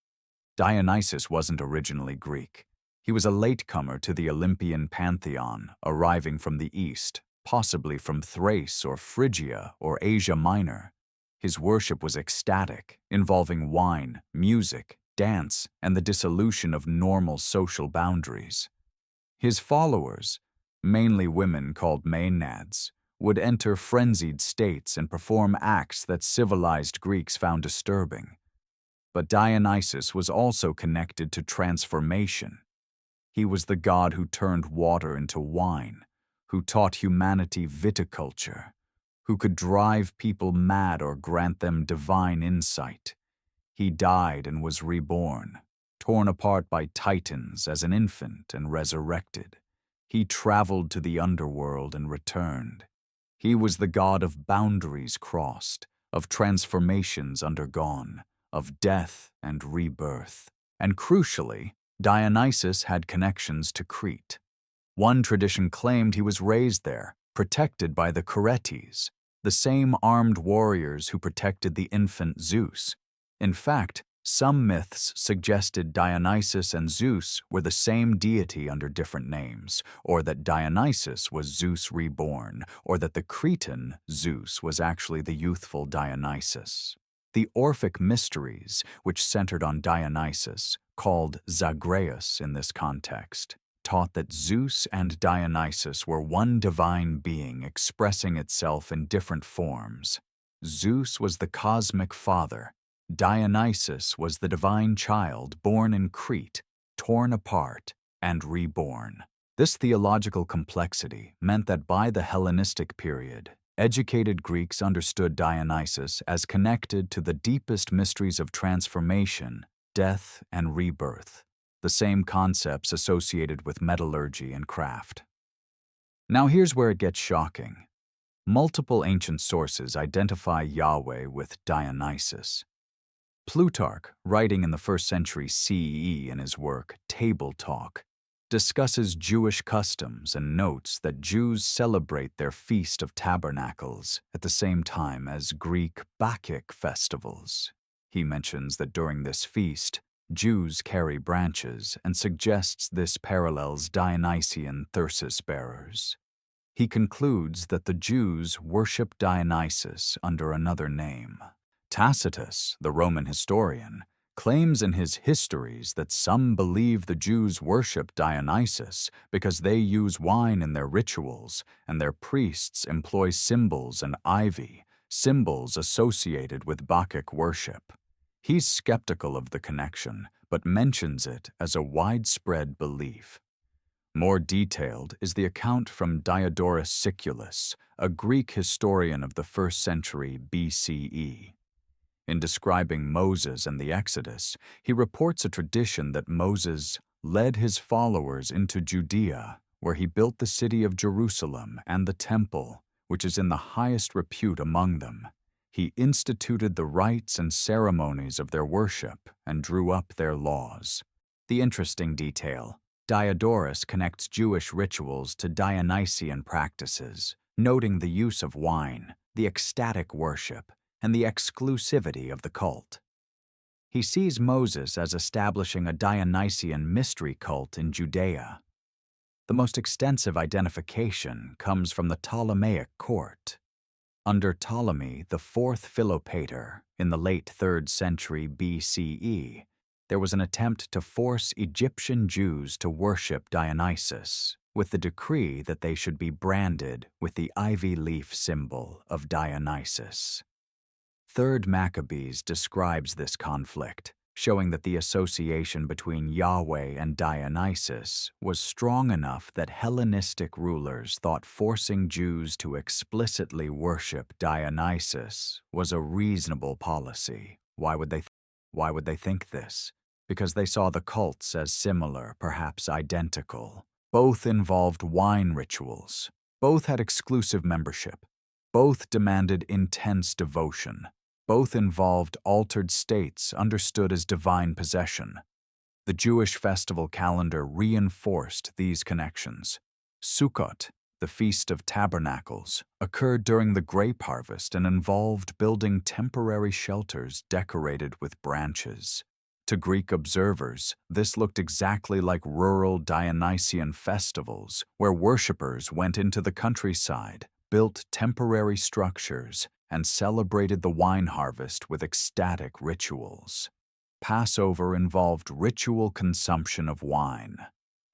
Dionysus wasn't originally Greek. He was a latecomer to the Olympian pantheon, arriving from the east, possibly from Thrace or Phrygia or Asia Minor. His worship was ecstatic, involving wine, music, dance, and the dissolution of normal social boundaries. His followers, mainly women called maenads, would enter frenzied states and perform acts that civilized Greeks found disturbing. But Dionysus was also connected to transformation. He was the god who turned water into wine, who taught humanity viticulture, who could drive people mad or grant them divine insight. He died and was reborn, torn apart by titans as an infant and resurrected. He traveled to the underworld and returned. He was the god of boundaries crossed, of transformations undergone, of death and rebirth. And crucially, Dionysus had connections to Crete. One tradition claimed he was raised there, protected by the Curetes, the same armed warriors who protected the infant Zeus. In fact, some myths suggested Dionysus and Zeus were the same deity under different names, or that Dionysus was Zeus reborn, or that the Cretan Zeus was actually the youthful Dionysus. The Orphic mysteries, which centered on Dionysus, called Zagreus in this context, taught that Zeus and Dionysus were one divine being expressing itself in different forms. Zeus was the cosmic father. Dionysus was the divine child born in Crete, torn apart, and reborn. This theological complexity meant that by the Hellenistic period, educated Greeks understood Dionysus as connected to the deepest mysteries of transformation, death, and rebirth, the same concepts associated with metallurgy and craft. Now here's where it gets shocking. Multiple ancient sources identify Yahweh with Dionysus. Plutarch, writing in the 1st century CE in his work Table Talk, discusses Jewish customs and notes that Jews celebrate their Feast of Tabernacles at the same time as Greek Bacchic festivals. He mentions that during this feast, Jews carry branches and suggests this parallels Dionysian thyrsus bearers. He concludes that the Jews worship Dionysus under another name. Tacitus, the Roman historian, claims in his histories that some believe the Jews worship Dionysus because they use wine in their rituals and their priests employ symbols and ivy, symbols associated with Bacchic worship. He's skeptical of the connection, but mentions it as a widespread belief. More detailed is the account from Diodorus Siculus, a Greek historian of the 1st century BCE. In describing Moses and the Exodus, he reports a tradition that Moses led his followers into Judea, where he built the city of Jerusalem and the temple, which is in the highest repute among them. He instituted the rites and ceremonies of their worship and drew up their laws. The interesting detail: Diodorus connects Jewish rituals to Dionysian practices, noting the use of wine, the ecstatic worship, and the exclusivity of the cult. He sees Moses as establishing a Dionysian mystery cult in Judea. The most extensive identification comes from the Ptolemaic court. Under Ptolemy, the 4th Philopator, in the late 3rd century BCE, there was an attempt to force Egyptian Jews to worship Dionysus, with the decree that they should be branded with the ivy leaf symbol of Dionysus. 3rd Maccabees describes this conflict, showing that the association between Yahweh and Dionysus was strong enough that Hellenistic rulers thought forcing Jews to explicitly worship Dionysus was a reasonable policy. Why would they think this? Because they saw the cults as similar, perhaps identical. Both involved wine rituals. Both had exclusive membership. Both demanded intense devotion. Both involved altered states understood as divine possession. The Jewish festival calendar reinforced these connections. Sukkot, the Feast of Tabernacles, occurred during the grape harvest and involved building temporary shelters decorated with branches. To Greek observers, this looked exactly like rural Dionysian festivals, where worshippers went into the countryside, built temporary structures, and celebrated the wine harvest with ecstatic rituals. Passover involved ritual consumption of wine,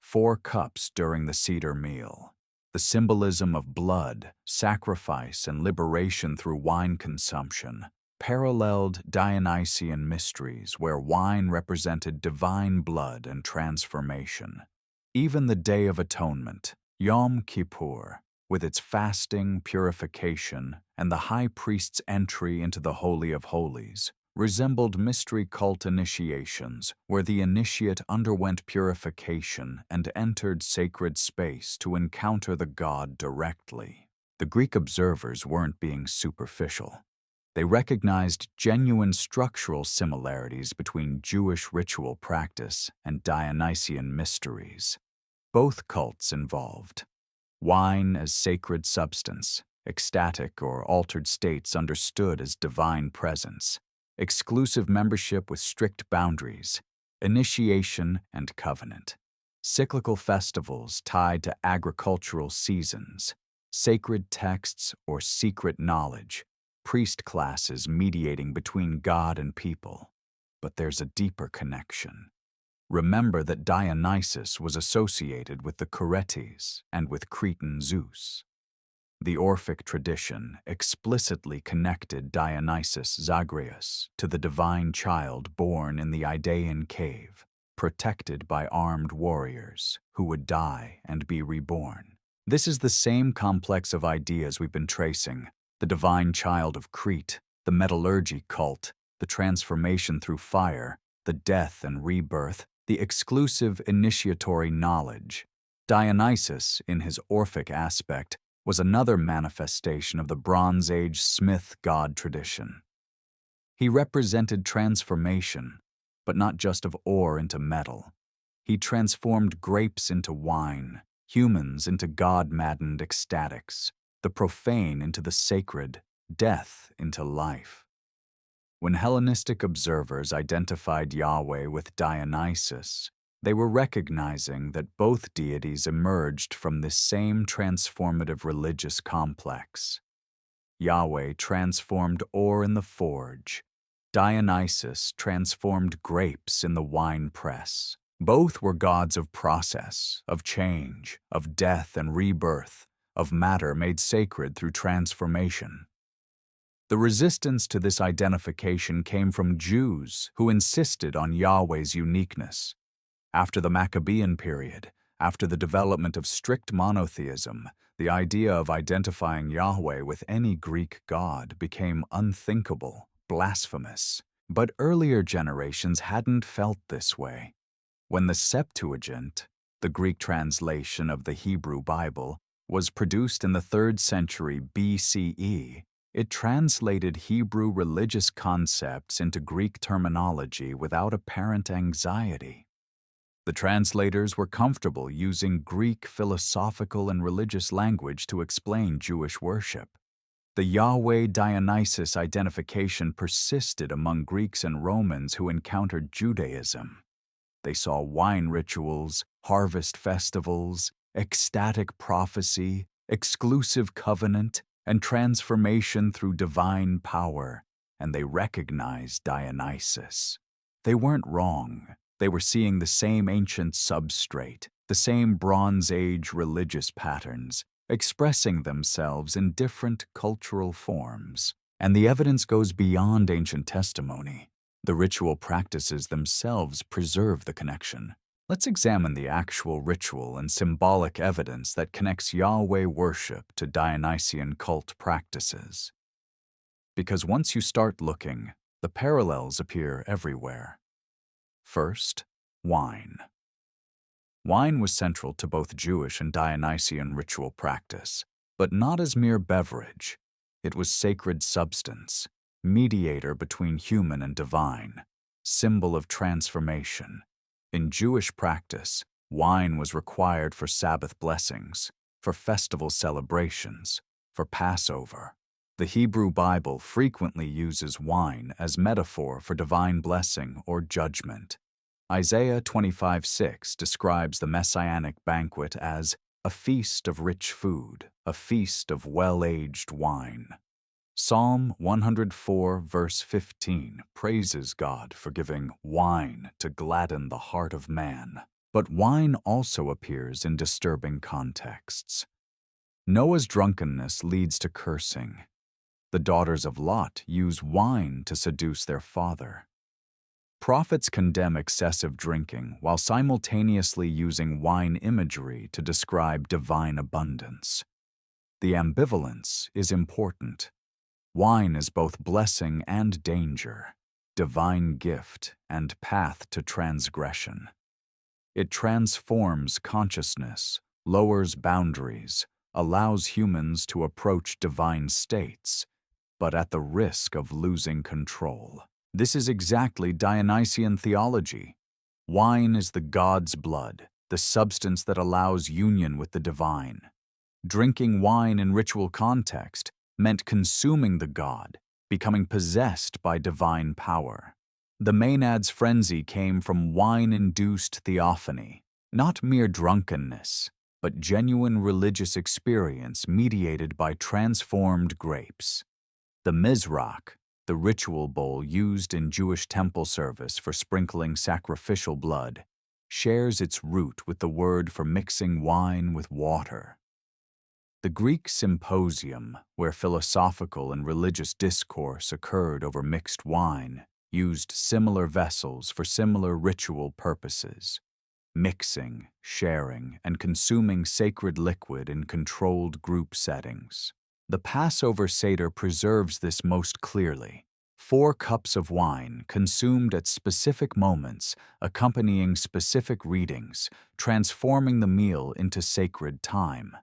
4 cups during the Seder meal. The symbolism of blood, sacrifice, and liberation through wine consumption paralleled Dionysian mysteries where wine represented divine blood and transformation. Even the Day of Atonement, Yom Kippur, with its fasting, purification, and the high priest's entry into the Holy of Holies, resembled mystery cult initiations where the initiate underwent purification and entered sacred space to encounter the god directly. The Greek observers weren't being superficial. They recognized genuine structural similarities between Jewish ritual practice and Dionysian mysteries. Both cults involved wine as sacred substance, ecstatic or altered states understood as divine presence, exclusive membership with strict boundaries, initiation and covenant, cyclical festivals tied to agricultural seasons, sacred texts or secret knowledge, priest classes mediating between God and people. But there's a deeper connection. Remember that Dionysus was associated with the Curetes and with Cretan Zeus. The Orphic tradition explicitly connected Dionysus Zagreus to the divine child born in the Idaean cave, protected by armed warriors who would die and be reborn. This is the same complex of ideas we've been tracing: the divine child of Crete, the metallurgy cult, the transformation through fire, the death and rebirth, the exclusive initiatory knowledge. Dionysus, in his Orphic aspect, was another manifestation of the Bronze Age smith god tradition. He represented transformation, but not just of ore into metal. He transformed grapes into wine, humans into god-maddened ecstatics, the profane into the sacred, death into life. When Hellenistic observers identified Yahweh with Dionysus, they were recognizing that both deities emerged from this same transformative religious complex. Yahweh transformed ore in the forge. Dionysus transformed grapes in the wine press. Both were gods of process, of change, of death and rebirth, of matter made sacred through transformation. The resistance to this identification came from Jews who insisted on Yahweh's uniqueness. After the Maccabean period, after the development of strict monotheism, the idea of identifying Yahweh with any Greek god became unthinkable, blasphemous. But earlier generations hadn't felt this way. When the Septuagint, the Greek translation of the Hebrew Bible, was produced in the 3rd century BCE, it translated Hebrew religious concepts into Greek terminology without apparent anxiety. The translators were comfortable using Greek philosophical and religious language to explain Jewish worship. The Yahweh-Dionysus identification persisted among Greeks and Romans who encountered Judaism. They saw wine rituals, harvest festivals, ecstatic prophecy, exclusive covenant, and transformation through divine power, and they recognized Dionysus. They weren't wrong. They were seeing the same ancient substrate, the same Bronze Age religious patterns, expressing themselves in different cultural forms. And the evidence goes beyond ancient testimony. The ritual practices themselves preserve the connection. Let's examine the actual ritual and symbolic evidence that connects Yahweh worship to Dionysian cult practices. Because once you start looking, the parallels appear everywhere. First, wine. Wine was central to both Jewish and Dionysian ritual practice, but not as mere beverage. It was sacred substance, mediator between human and divine, symbol of transformation. In Jewish practice, wine was required for Sabbath blessings, for festival celebrations, for Passover. The Hebrew Bible frequently uses wine as metaphor for divine blessing or judgment. Isaiah 25:6 describes the messianic banquet as a feast of rich food, a feast of well-aged wine. Psalm 104 verse 15 praises God for giving wine to gladden the heart of man. But wine also appears in disturbing contexts. Noah's drunkenness leads to cursing. The daughters of Lot use wine to seduce their father. Prophets condemn excessive drinking while simultaneously using wine imagery to describe divine abundance. The ambivalence is important. Wine is both blessing and danger, divine gift and path to transgression. It transforms consciousness, lowers boundaries, allows humans to approach divine states, but at the risk of losing control. This is exactly Dionysian theology. Wine is the god's blood, the substance that allows union with the divine. Drinking wine in ritual context meant consuming the god, becoming possessed by divine power. The Maenad's frenzy came from wine-induced theophany, not mere drunkenness, but genuine religious experience mediated by transformed grapes. The mizrach, the ritual bowl used in Jewish temple service for sprinkling sacrificial blood, shares its root with the word for mixing wine with water. The Greek symposium, where philosophical and religious discourse occurred over mixed wine, used similar vessels for similar ritual purposes, mixing, sharing, and consuming sacred liquid in controlled group settings. The Passover Seder preserves this most clearly. 4 cups of wine consumed at specific moments, accompanying specific readings, transforming the meal into sacred time.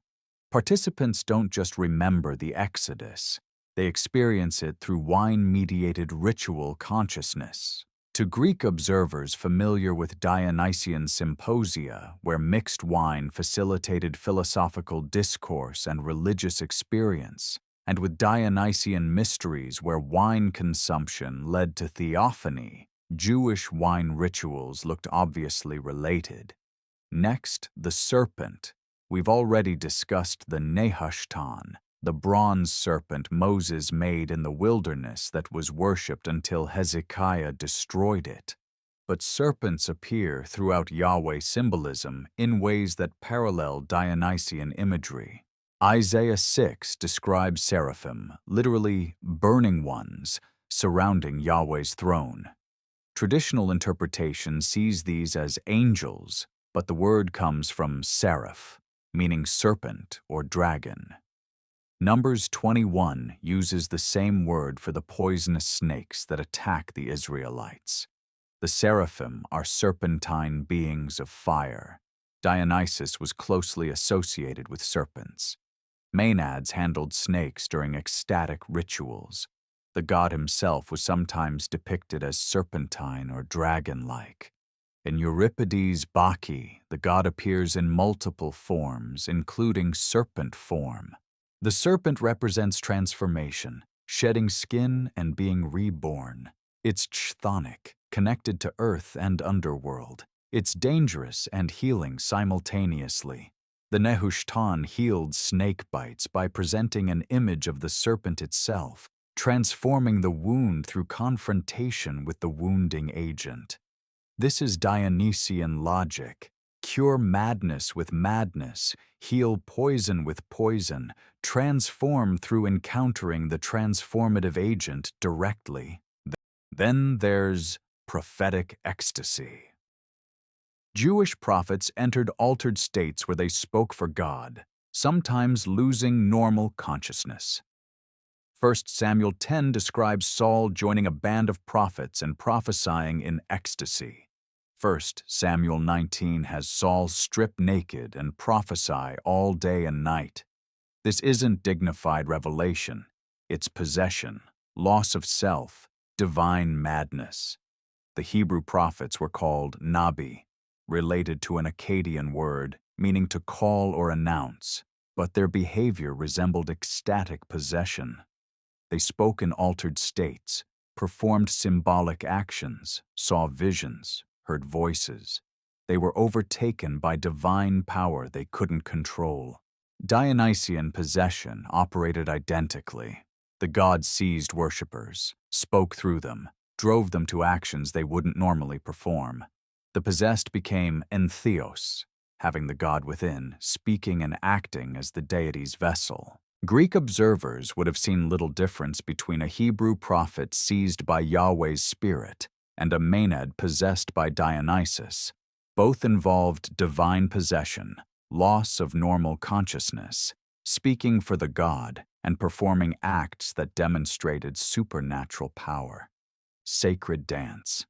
Participants don't just remember the Exodus, they experience it through wine-mediated ritual consciousness. To Greek observers familiar with Dionysian symposia, where mixed wine facilitated philosophical discourse and religious experience, and with Dionysian mysteries where wine consumption led to theophany, Jewish wine rituals looked obviously related. Next, the serpent. We've already discussed the Nehushtan, the bronze serpent Moses made in the wilderness that was worshipped until Hezekiah destroyed it. But serpents appear throughout Yahweh symbolism in ways that parallel Dionysian imagery. Isaiah 6 describes seraphim, literally burning ones, surrounding Yahweh's throne. Traditional interpretation sees these as angels, but the word comes from seraph, meaning serpent or dragon. Numbers 21 uses the same word for the poisonous snakes that attack the Israelites. The seraphim are serpentine beings of fire. Dionysus was closely associated with serpents. Maenads handled snakes during ecstatic rituals. The god himself was sometimes depicted as serpentine or dragon-like. In Euripides' Bacchae, the god appears in multiple forms, including serpent form. The serpent represents transformation, shedding skin and being reborn. It's chthonic, connected to earth and underworld. It's dangerous and healing simultaneously. The Nehushtan healed snake bites by presenting an image of the serpent itself, transforming the wound through confrontation with the wounding agent. This is Dionysian logic. Cure madness with madness, heal poison with poison, transform through encountering the transformative agent directly. Then there's prophetic ecstasy. Jewish prophets entered altered states where they spoke for God, sometimes losing normal consciousness. 1 Samuel 10 describes Saul joining a band of prophets and prophesying in ecstasy. 1 Samuel 19 has Saul strip naked and prophesy all day and night. This isn't dignified revelation, it's possession, loss of self, divine madness. The Hebrew prophets were called nabi, related to an Akkadian word meaning to call or announce, but their behavior resembled ecstatic possession. They spoke in altered states, performed symbolic actions, saw visions, heard voices. They were overtaken by divine power they couldn't control. Dionysian possession operated identically. The god seized worshippers, spoke through them, drove them to actions they wouldn't normally perform. The possessed became entheos, having the god within, speaking and acting as the deity's vessel. Greek observers would have seen little difference between a Hebrew prophet seized by Yahweh's spirit and a Maenad possessed by Dionysus. Both involved divine possession, loss of normal consciousness, speaking for the god, and performing acts that demonstrated supernatural power. Sacred dance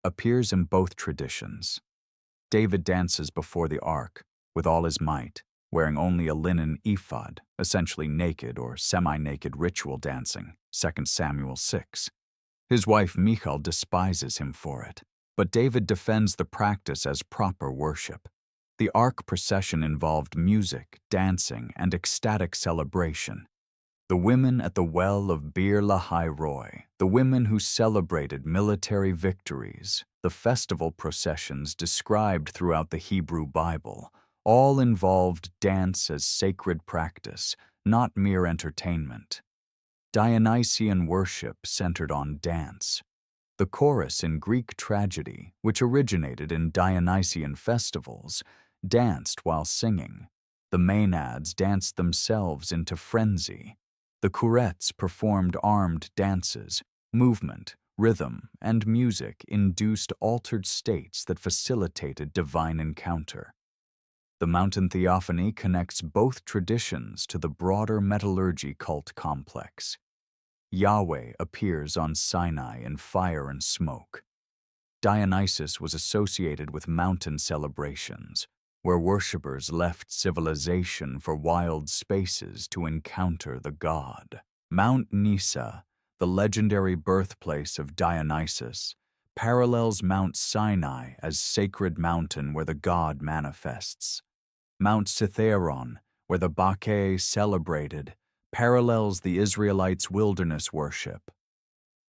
appears in both traditions. David dances before the ark with all his might, wearing only a linen ephod, essentially naked or semi-naked ritual dancing, 2 Samuel 6. His wife Michal despises him for it, but David defends the practice as proper worship. The ark procession involved music, dancing, and ecstatic celebration. The women at the well of Bir Lahai Roi, the women who celebrated military victories, the festival processions described throughout the Hebrew Bible, all involved dance as sacred practice, not mere entertainment. Dionysian worship centered on dance. The chorus in Greek tragedy, which originated in Dionysian festivals, danced while singing. The Maenads danced themselves into frenzy. The Courettes performed armed dances. Movement, rhythm, and music induced altered states that facilitated divine encounter. The mountain theophany connects both traditions to the broader metallurgy cult complex. Yahweh appears on Sinai in fire and smoke. Dionysus was associated with mountain celebrations, where worshippers left civilization for wild spaces to encounter the god. Mount Nisa, the legendary birthplace of Dionysus, parallels Mount Sinai as sacred mountain where the god manifests. Mount Cithaeron, where the Bacchae celebrated, parallels the Israelites' wilderness worship.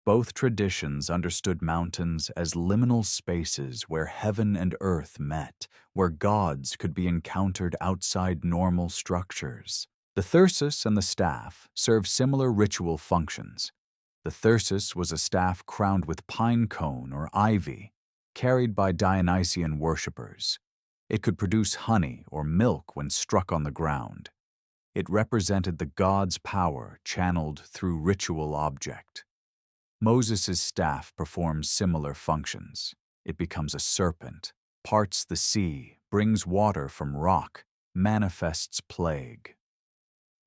Both traditions understood mountains as liminal spaces where heaven and earth met, where gods could be encountered outside normal structures. The thyrsus and the staff serve similar ritual functions. The thyrsus was a staff crowned with pine cone or ivy, carried by Dionysian worshippers. It could produce honey or milk when struck on the ground. It represented the god's power channeled through ritual object. Moses' staff performs similar functions. It becomes a serpent, parts the sea, brings water from rock, manifests plague.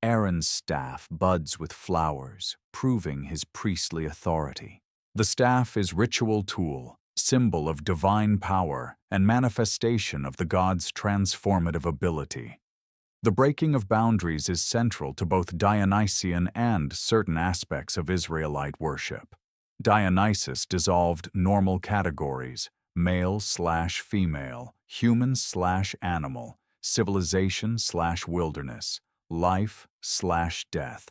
Aaron's staff buds with flowers, proving his priestly authority. The staff is ritual tool, symbol of divine power, and manifestation of the god's transformative ability. The breaking of boundaries is central to both Dionysian and certain aspects of Israelite worship. Dionysus dissolved normal categories, male/female, human/animal, civilization/wilderness, life/death.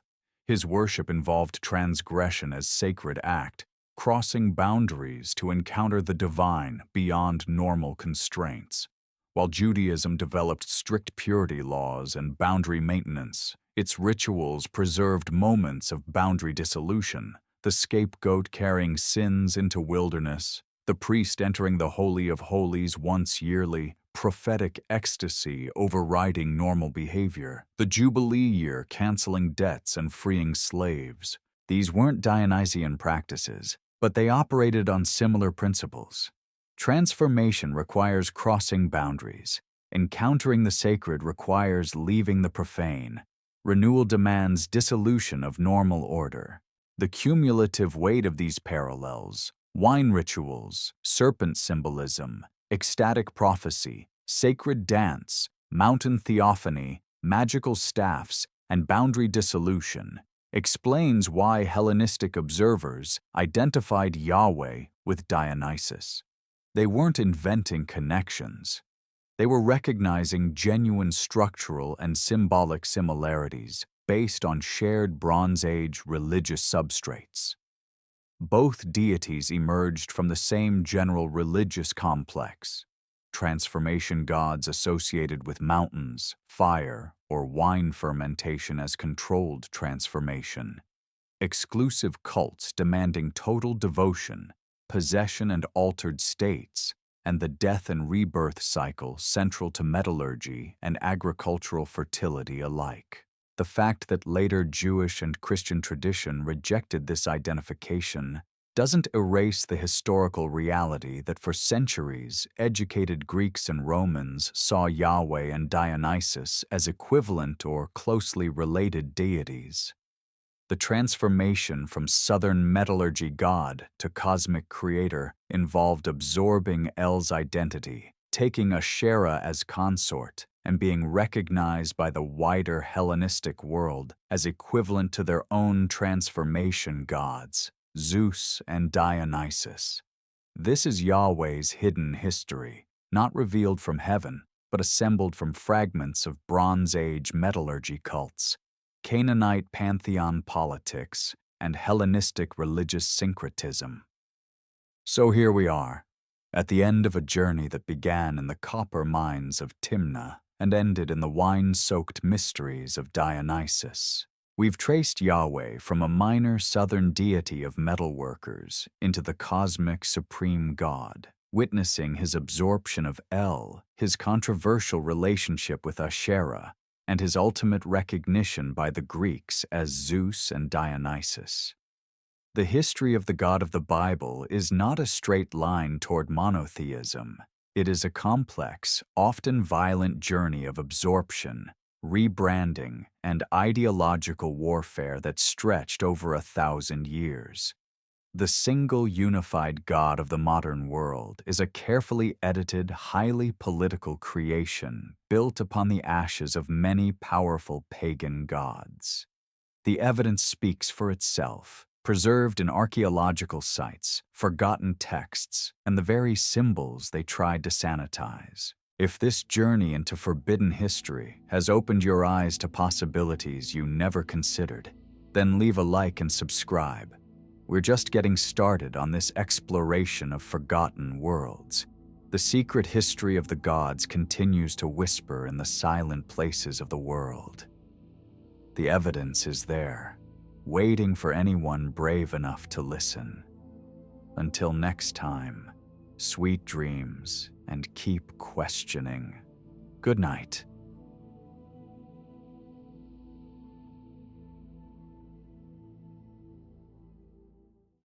His worship involved transgression as sacred act, crossing boundaries to encounter the divine beyond normal constraints. While Judaism developed strict purity laws and boundary maintenance, its rituals preserved moments of boundary dissolution, the scapegoat carrying sins into wilderness, the priest entering the Holy of Holies once yearly, prophetic ecstasy overriding normal behavior, the Jubilee year canceling debts and freeing slaves. These weren't Dionysian practices, but they operated on similar principles. Transformation requires crossing boundaries. Encountering the sacred requires leaving the profane. Renewal demands dissolution of normal order. The cumulative weight of these parallels, wine rituals, serpent symbolism, ecstatic prophecy, sacred dance, mountain theophany, magical staffs, and boundary dissolution, explains why Hellenistic observers identified Yahweh with Dionysus. They weren't inventing connections. They were recognizing genuine structural and symbolic similarities based on shared Bronze Age religious substrates. Both deities emerged from the same general religious complex: transformation gods associated with mountains, fire, or wine fermentation as controlled transformation, exclusive cults demanding total devotion, possession and altered states, and the death and rebirth cycle central to metallurgy and agricultural fertility alike. The fact that later Jewish and Christian tradition rejected this identification doesn't erase the historical reality that for centuries, educated Greeks and Romans saw Yahweh and Dionysus as equivalent or closely related deities. The transformation from southern metallurgy god to cosmic creator involved absorbing El's identity, taking Asherah as consort, and being recognized by the wider Hellenistic world as equivalent to their own transformation gods, Zeus and Dionysus. This is Yahweh's hidden history, not revealed from heaven, but assembled from fragments of Bronze Age metallurgy cults, Canaanite pantheon politics, and Hellenistic religious syncretism. So here we are, at the end of a journey that began in the copper mines of Timna and ended in the wine-soaked mysteries of Dionysus. We've traced Yahweh from a minor southern deity of metalworkers into the cosmic supreme god, witnessing his absorption of El, his controversial relationship with Asherah, and his ultimate recognition by the Greeks as Zeus and Dionysus. The history of the God of the Bible is not a straight line toward monotheism. It is a complex, often violent journey of absorption, rebranding, and ideological warfare that stretched over 1,000 years. The single unified God of the modern world is a carefully edited, highly political creation built upon the ashes of many powerful pagan gods. The evidence speaks for itself, preserved in archaeological sites, forgotten texts, and the very symbols they tried to sanitize. If this journey into forbidden history has opened your eyes to possibilities you never considered, then leave a like and subscribe. We're just getting started on this exploration of forgotten worlds. The secret history of the gods continues to whisper in the silent places of the world. The evidence is there, waiting for anyone brave enough to listen. Until next time, sweet dreams and keep questioning. Good night.